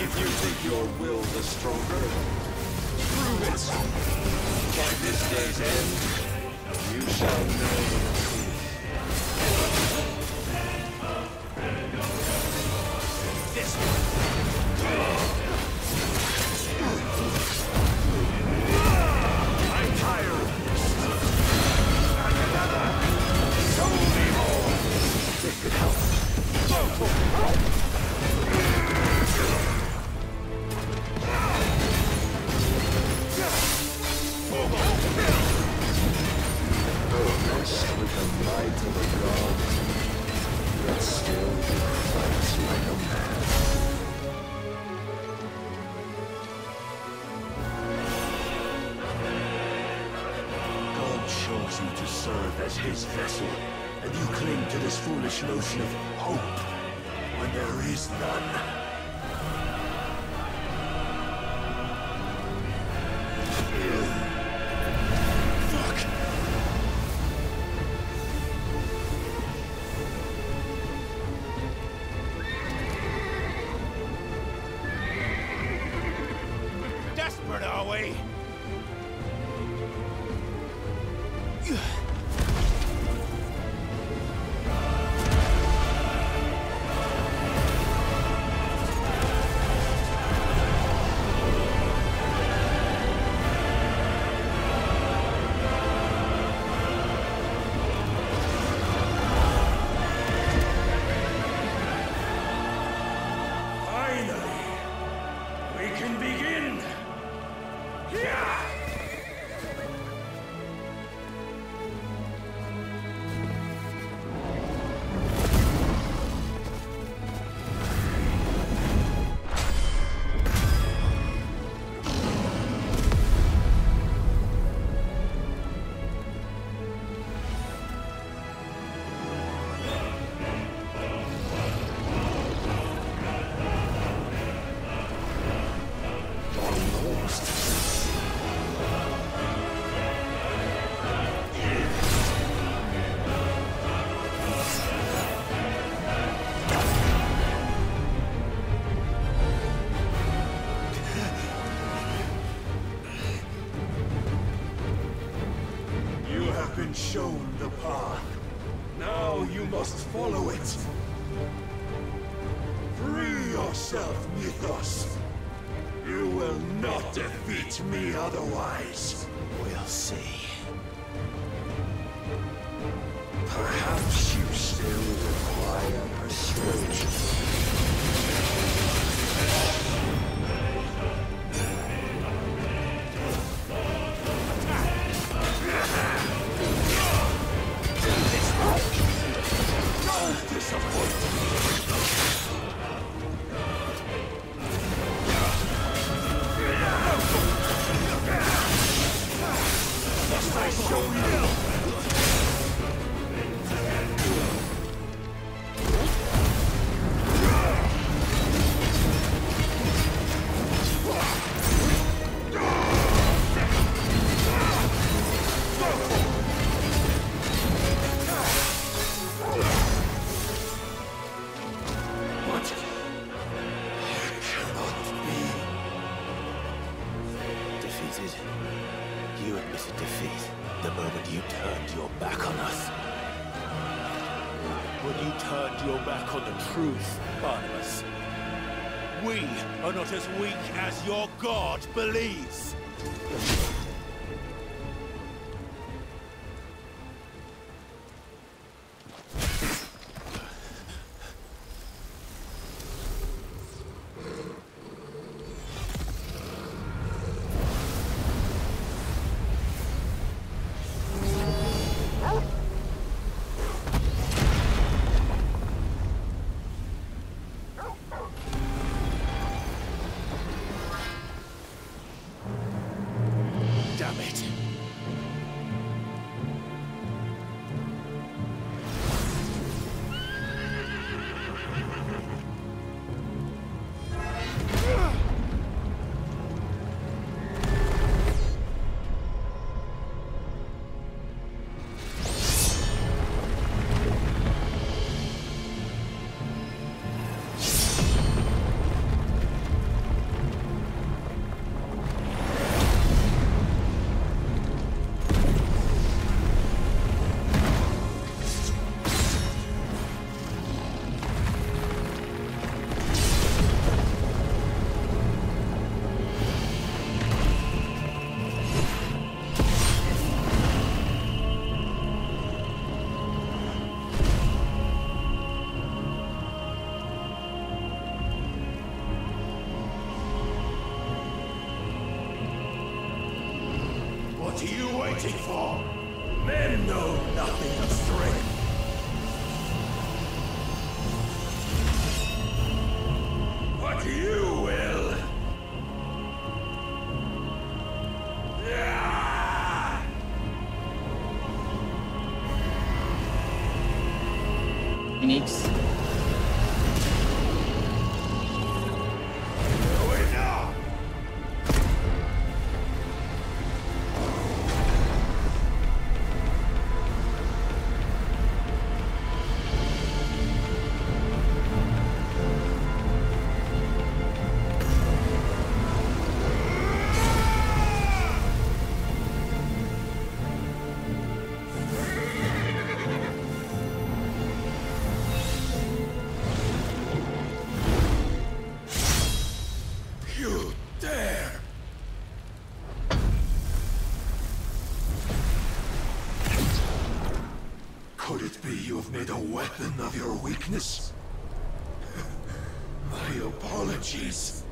Speaker 13: If you think your will the stronger, prove it. By this day's end, you shall know the truth. This I'm tired of this. Show me more. This could help. With the might of a god, yet still fights like a man. God chose you to serve as his vessel, and you cling to this foolish notion of hope when there is none. Shown the path. Now you must follow it. Free yourself, Mythos. You will not defeat me otherwise.
Speaker 3: We'll see.
Speaker 13: Perhaps you still require persuasion.
Speaker 3: You admitted defeat the moment you turned your back on us. When you turned your back on the truth, Barnabas. We are not as weak as your god believes.
Speaker 12: What are you waiting for? Men know nothing of strength. But you will.
Speaker 1: Enix.
Speaker 12: Could it be you have made a weapon of your weakness? My apologies.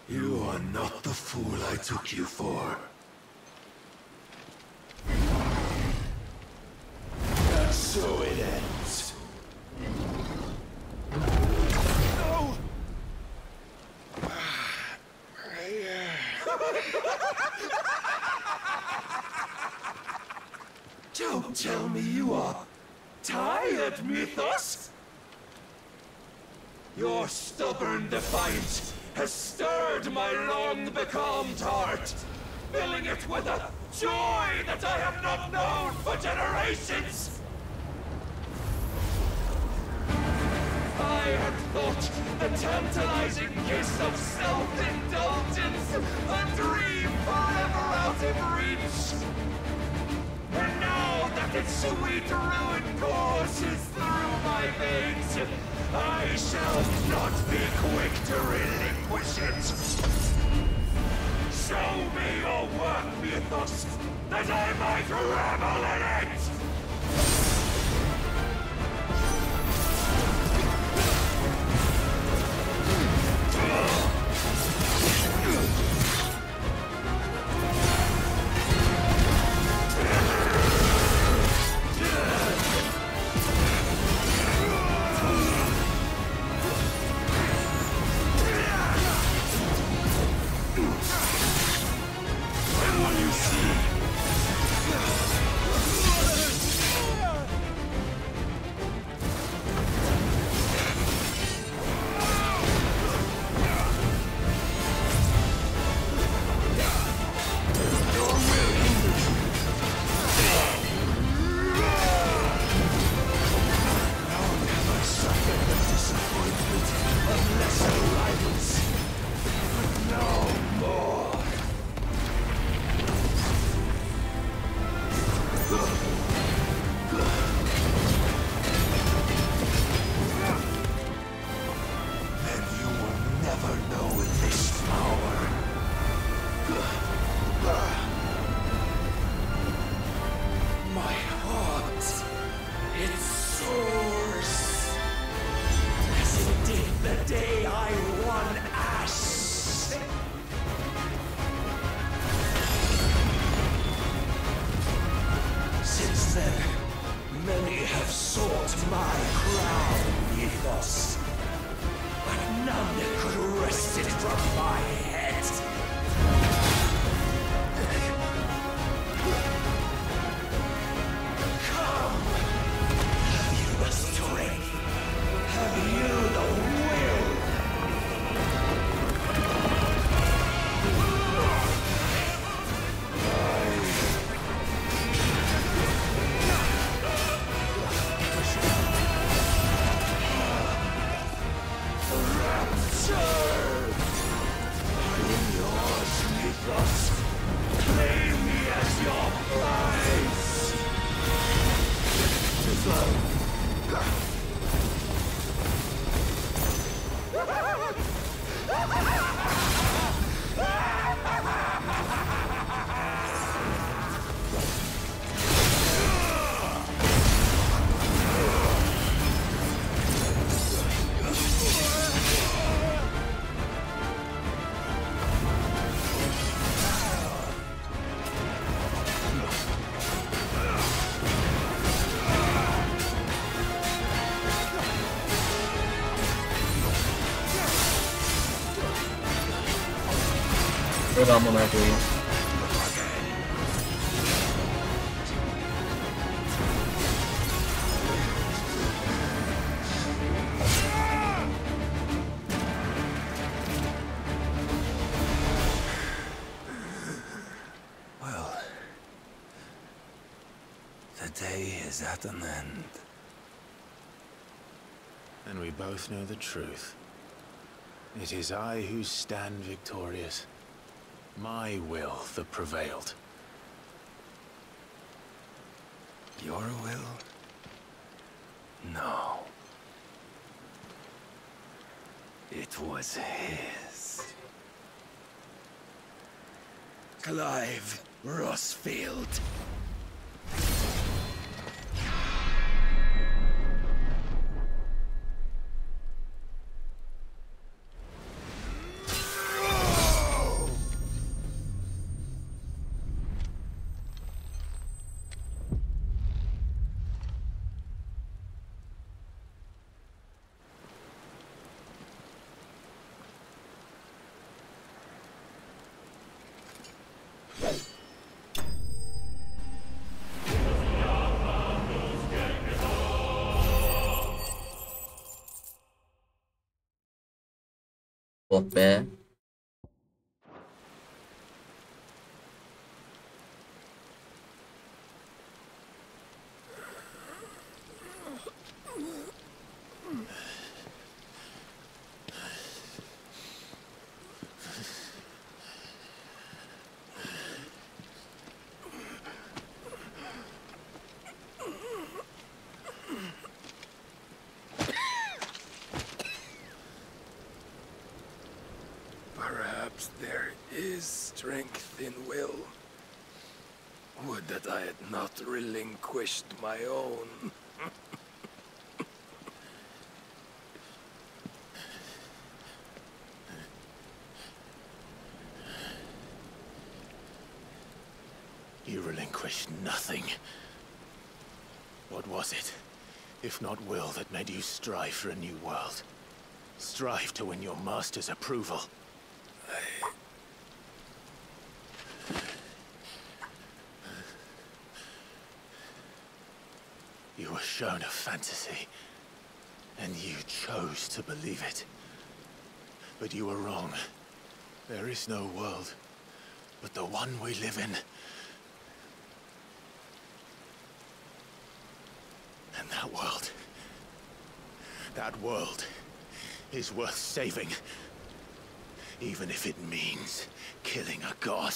Speaker 12: You are not the fool I took you for. And so it ends. No! Don't tell me you are tired, Mythos! Your stubborn defiance has stirred my long-becalmed heart, filling it with a joy that I have not known for generations! I had thought the tantalizing kiss of self-indulgence a dream forever out of reach. And now that its sweet ruin courses through my veins, I shall not be quick to relinquish it. Show me your work, Mythos, that I might revel in it! chosen. Many have sought my crown, Ethos, but none could wrest it from my head. Come! Have you the strength? Have you the will? Claim me as your prize!
Speaker 1: Dur amına koyayım.
Speaker 13: Well, the day is at an end.
Speaker 3: And we both know the truth. It is I who stand victorious. My will that prevailed.
Speaker 13: Your will? No. It was his. Clive Rosfield.
Speaker 1: Oh be.
Speaker 13: Perhaps there is strength in will. Would that I had not relinquished my own.
Speaker 3: You relinquished nothing. What was it, if not will, that made you strive for a new world? Strive to win your master's approval? You were shown a fantasy, and you chose to believe it. But you were wrong. There is no world but the one we live in. And that world is worth saving, even if it means killing a god.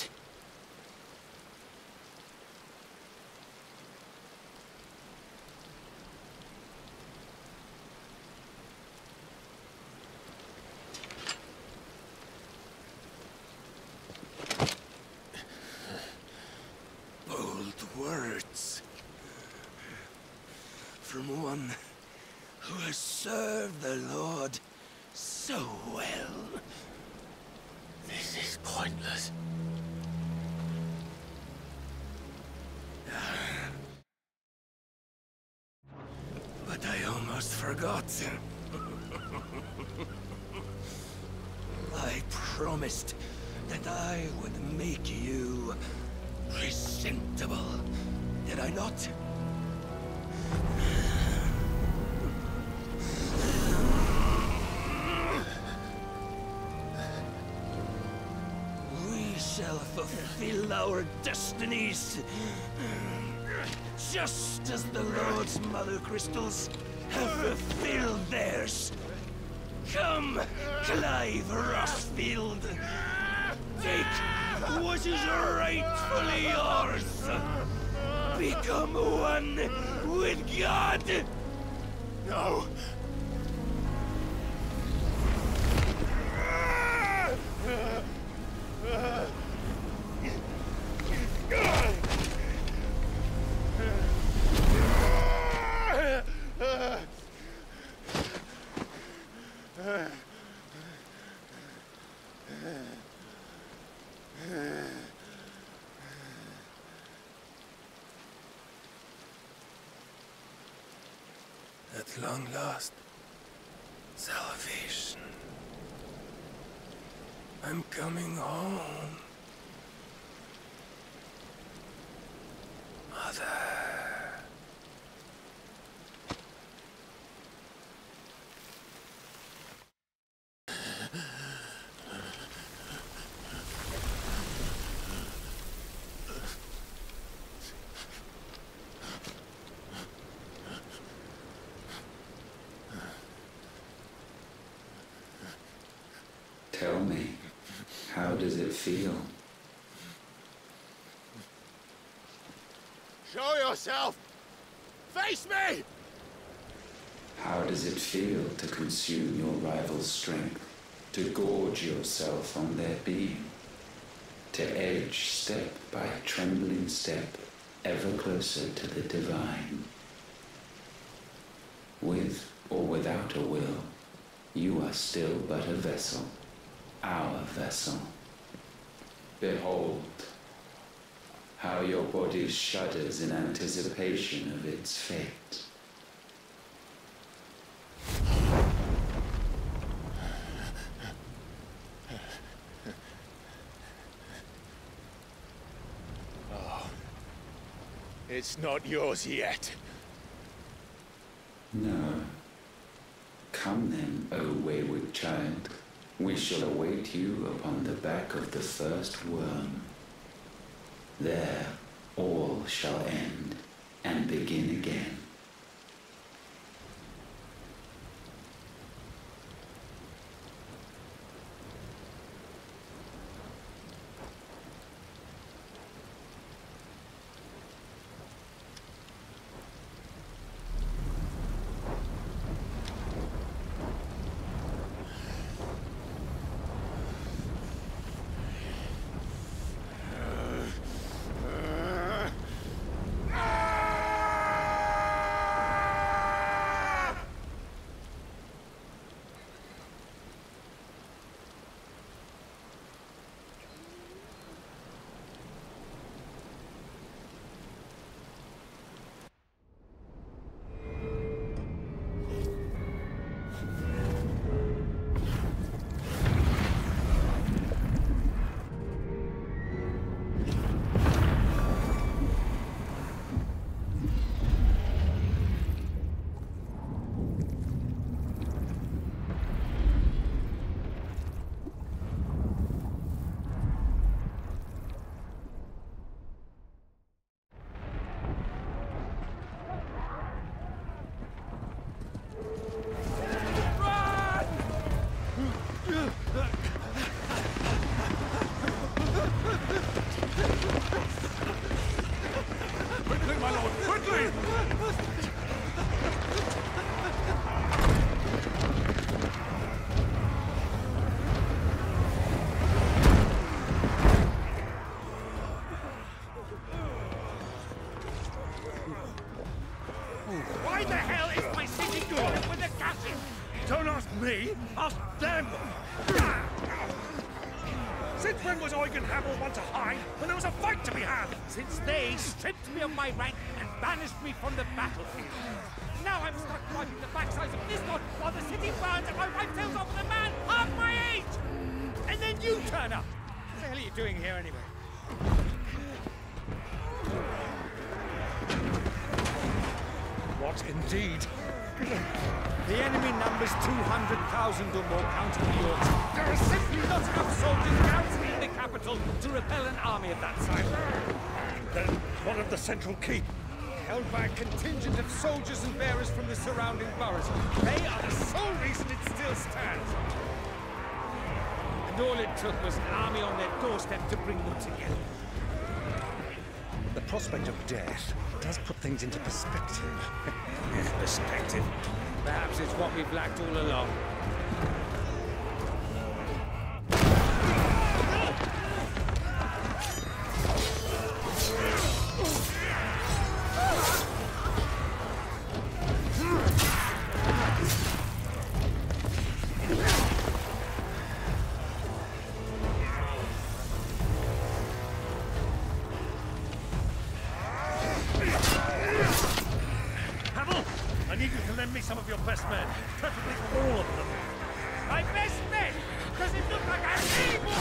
Speaker 13: Words from one who has served the Lord so well.
Speaker 3: This is pointless.
Speaker 13: almost forgot. I promised that I would make you presentable. Did I not? We shall fulfill our destinies, just as the Lord's Mother Crystals have fulfilled theirs. Come, Clive Rosfield. Take what is rightfully yours. Become one with God.
Speaker 3: No.
Speaker 13: At long last, salvation. I'm coming home. Mother.
Speaker 14: Tell me, how does it feel?
Speaker 3: Show yourself! Face me!
Speaker 14: How does it feel to consume your rival's strength, to gorge yourself on their being, to edge step by trembling step ever closer to the divine? With or without a will, you are still but a vessel, our vessel. Behold, how your body shudders in anticipation of its fate.
Speaker 3: Oh, it's not yours yet.
Speaker 14: No. Come then, O wayward child. We shall await you upon the back of the first worm. There all shall end and begin again.
Speaker 12: Why the hell is my city doing it with the castle? Don't ask me, ask them! Since when was Eugen Hamel one to hide when there was a fight to be had?
Speaker 15: Since they stripped me of my rank and banished me from the battlefield. Now I'm stuck wiping the backsides of this lot while the city burns and my wife tells off with a man half my age! And then you turn up! What the hell are you doing here anyway?
Speaker 12: What indeed?
Speaker 15: The enemy numbers 200,000 or more counting the orcs. There are simply not enough soldiers garrisoning the capital to repel an army of that size.
Speaker 12: Then what of the central keep?
Speaker 15: Held by a contingent of soldiers and bearers from the surrounding boroughs. They are the sole reason it still stands. And all it took was an army on their doorstep to bring them together.
Speaker 12: The prospect of death does put things into perspective. Perspective?
Speaker 15: Perhaps it's what we've lacked all along.
Speaker 12: Some of your best men, preferably all of them.
Speaker 15: My best men? Does it look like I'm able?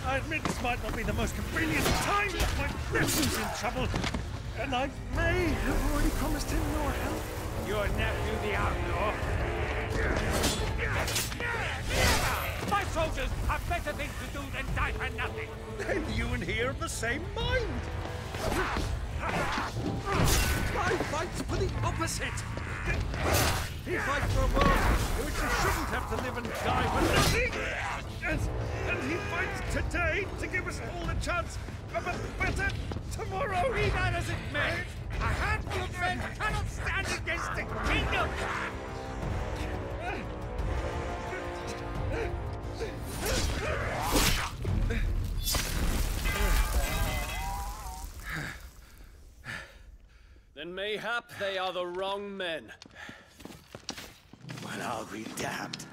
Speaker 12: I admit this might not be the most convenient time, but my nephew's in trouble, and I may have already promised him your help.
Speaker 15: Your nephew, the outlaw? My soldiers have better things to do than die for nothing.
Speaker 12: Then you and he are of the same mind. I fight for the opposite. He fights for a world in which you shouldn't have to live and die for nothing. And he fights today to give us all a chance of a better tomorrow.
Speaker 15: Be that as it may, a handful of men cannot stand against the kingdom.
Speaker 13: Then mayhap they are the wrong men.
Speaker 15: Well, I'll be damned.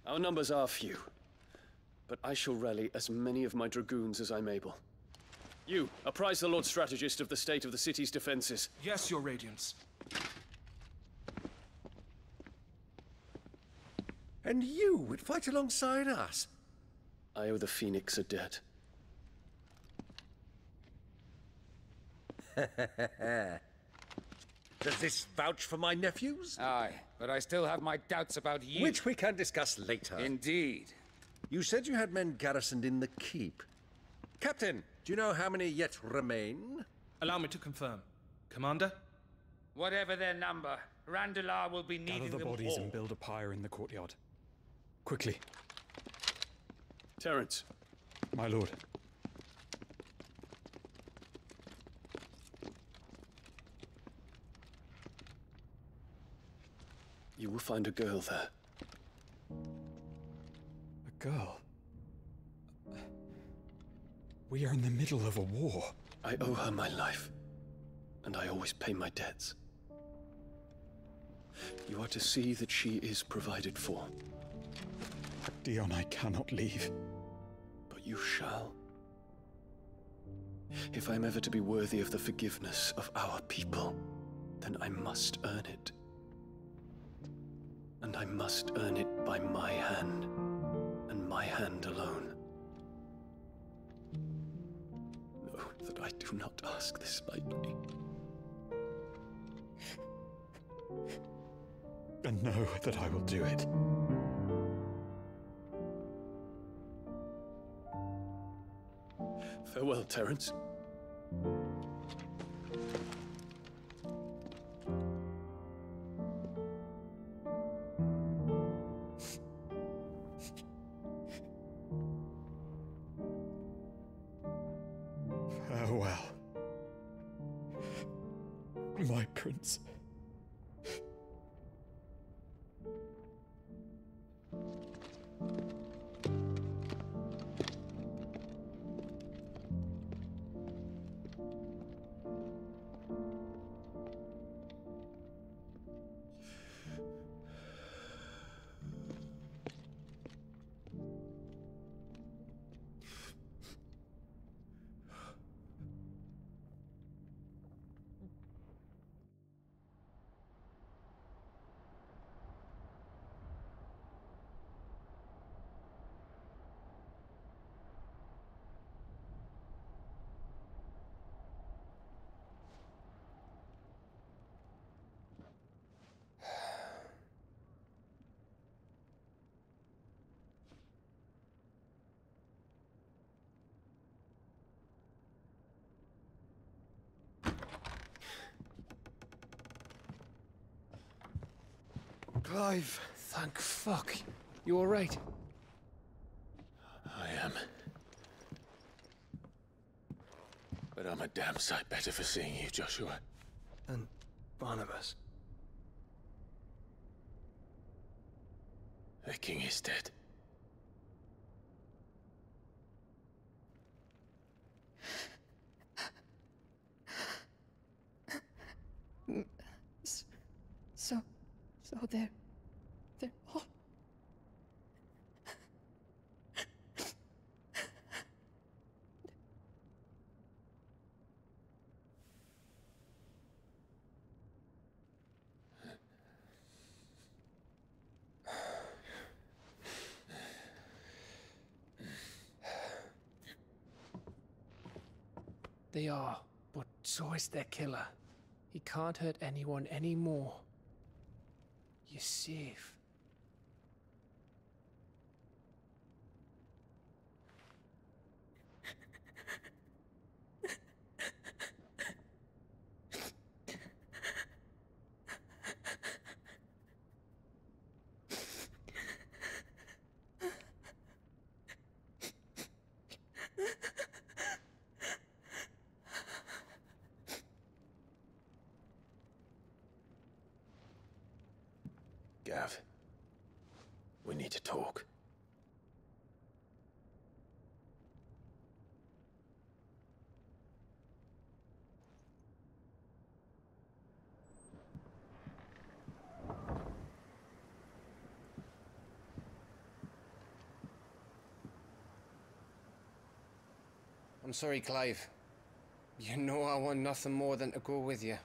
Speaker 13: Our numbers are few, but I shall rally as many of my dragoons as I'm able. You, apprise the Lord Strategist of the state of the city's defenses.
Speaker 16: Yes, Your Radiance.
Speaker 12: And you would fight alongside us?
Speaker 13: I owe the Phoenix a debt.
Speaker 12: Does this vouch for my nephews?
Speaker 15: Aye, but I still have my doubts about you.
Speaker 12: Which we can discuss later.
Speaker 15: Indeed.
Speaker 12: You said you had men garrisoned in the keep. Captain, do you know how many yet remain?
Speaker 16: Allow me to confirm. Commander?
Speaker 15: Whatever their number, Randalar will be needing
Speaker 17: Gather the
Speaker 15: them
Speaker 17: bodies
Speaker 15: all.
Speaker 17: and build a pyre in the courtyard. Quickly.
Speaker 13: Terence.
Speaker 17: My lord.
Speaker 13: You will find a girl there.
Speaker 17: A girl? We are in the middle of a war.
Speaker 13: I owe her my life, and I always pay my debts. You are to see that she is provided for.
Speaker 17: Dion, I cannot leave.
Speaker 13: But you shall. If I'm ever to be worthy of the forgiveness of our people, then I must earn it. And I must earn it by my hand, and my hand alone. Know that I do not ask this lightly.
Speaker 17: And know that I will do it.
Speaker 13: Farewell, Terence.
Speaker 17: Farewell, my prince.
Speaker 4: Clive!
Speaker 11: Thank fuck. You alright?
Speaker 3: I am. But I'm a damn sight better for seeing you, Joshua.
Speaker 4: And Barnabas.
Speaker 3: The king is dead.
Speaker 6: So they're all...
Speaker 11: They are, but so is their killer. He can't hurt anyone anymore. You're safe.
Speaker 3: Gav, we need to talk.
Speaker 11: I'm sorry, Clive. You know I want nothing more than to go with you.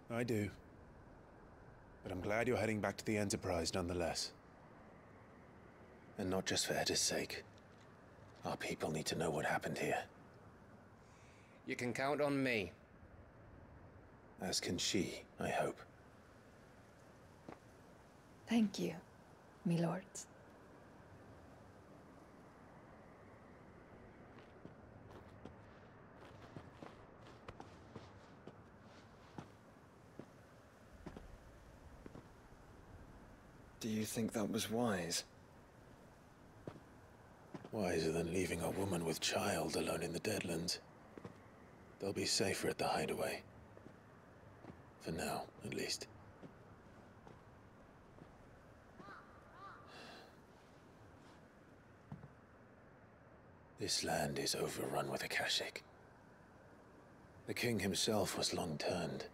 Speaker 3: I do. But I'm glad you're heading back to the Enterprise nonetheless. And not just for Eda's sake. Our people need to know what happened here.
Speaker 11: You can count on me.
Speaker 3: As can she, I hope.
Speaker 6: Thank you, my lords.
Speaker 4: Do you think that was wise?
Speaker 3: Wiser than leaving a woman with child alone in the Deadlands. They'll be safer at the hideaway. For now, at least. This land is overrun with Akashic. The king himself was long turned,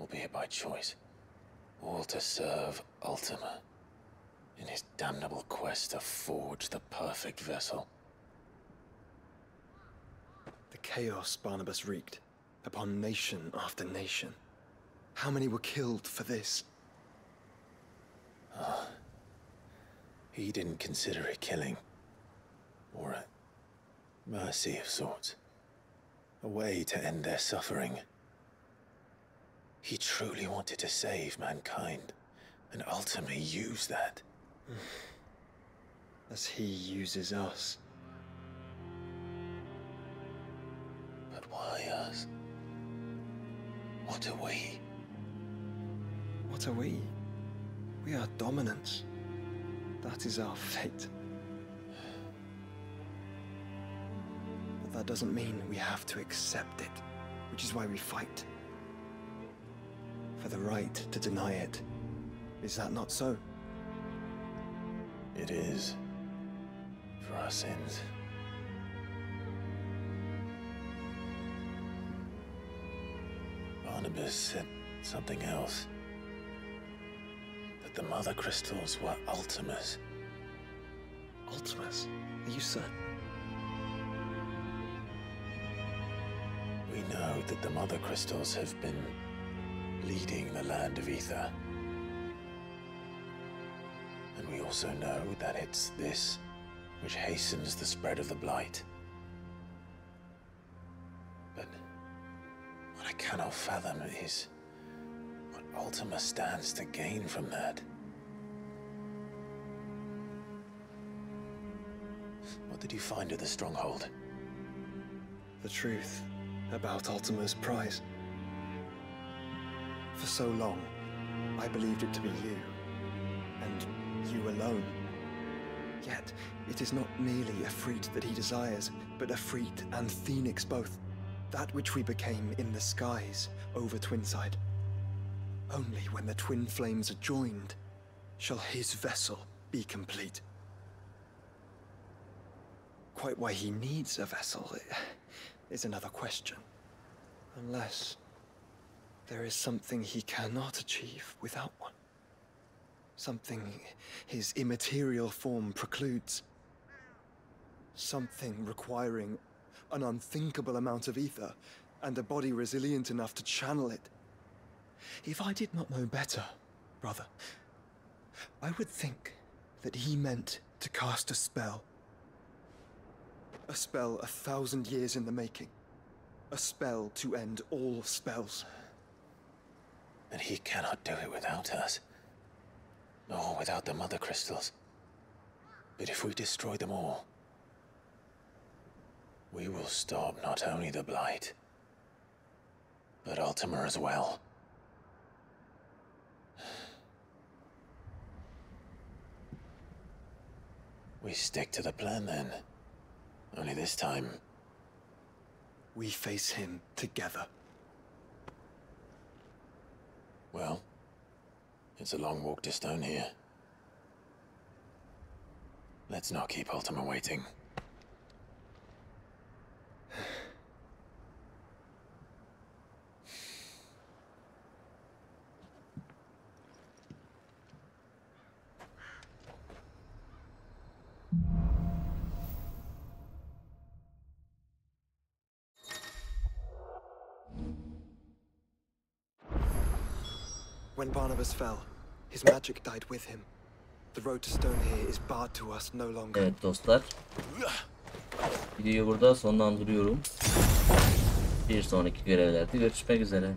Speaker 3: albeit by choice. All to serve Ultima, in his damnable quest to forge the perfect vessel.
Speaker 4: The chaos Barnabas wreaked upon nation after nation. How many were killed for this?
Speaker 3: He didn't consider it killing. Or a mercy of sorts. A way to end their suffering. He truly wanted to save mankind, and ultimately use that.
Speaker 4: As he uses us.
Speaker 3: But why us? What are we?
Speaker 4: What are we? We are dominance. That is our fate. But that doesn't mean we have to accept it, which is why we fight. For the right to deny it. Is that not so?
Speaker 3: It is. For our sins. Barnabas said something else. That the Mother Crystals were Ultimas.
Speaker 4: Ultimas? Are you certain?
Speaker 3: We know that the Mother Crystals have been leading the land of Ether. And we also know that it's this which hastens the spread of the Blight. But what I cannot fathom is what Ultima stands to gain from that. What did you find at the Stronghold?
Speaker 4: The truth about Ultima's prize. For so long, I believed it to be you, and you alone. Yet, it is not merely Efreet that he desires, but Efreet and Phoenix both. That which we became in the skies over Twinside. Only when the twin flames are joined shall his vessel be complete. Quite why he needs a vessel is another question. Unless there is something he cannot achieve without one. Something his immaterial form precludes. Something requiring an unthinkable amount of ether and a body resilient enough to channel it. If I did not know better, brother, I would think that he meant to cast a spell. A spell 1,000 years in the making. A spell to end all spells.
Speaker 3: And he cannot do it without us. Nor without the mother crystals. But if we destroy them all, we will stop not only the Blight, but Ultima as well. We stick to the plan then. Only this time,
Speaker 4: we face him together.
Speaker 3: Well, it's a long walk to Stone here. Let's not keep Ultima waiting.
Speaker 4: When Barnabas fell, his magic died with him. The road to Stone here is barred to us no longer.
Speaker 1: Evet dostlar. Videoyu burada sonlandırıyorum. Bir sonraki görevlerde görüşmek üzere.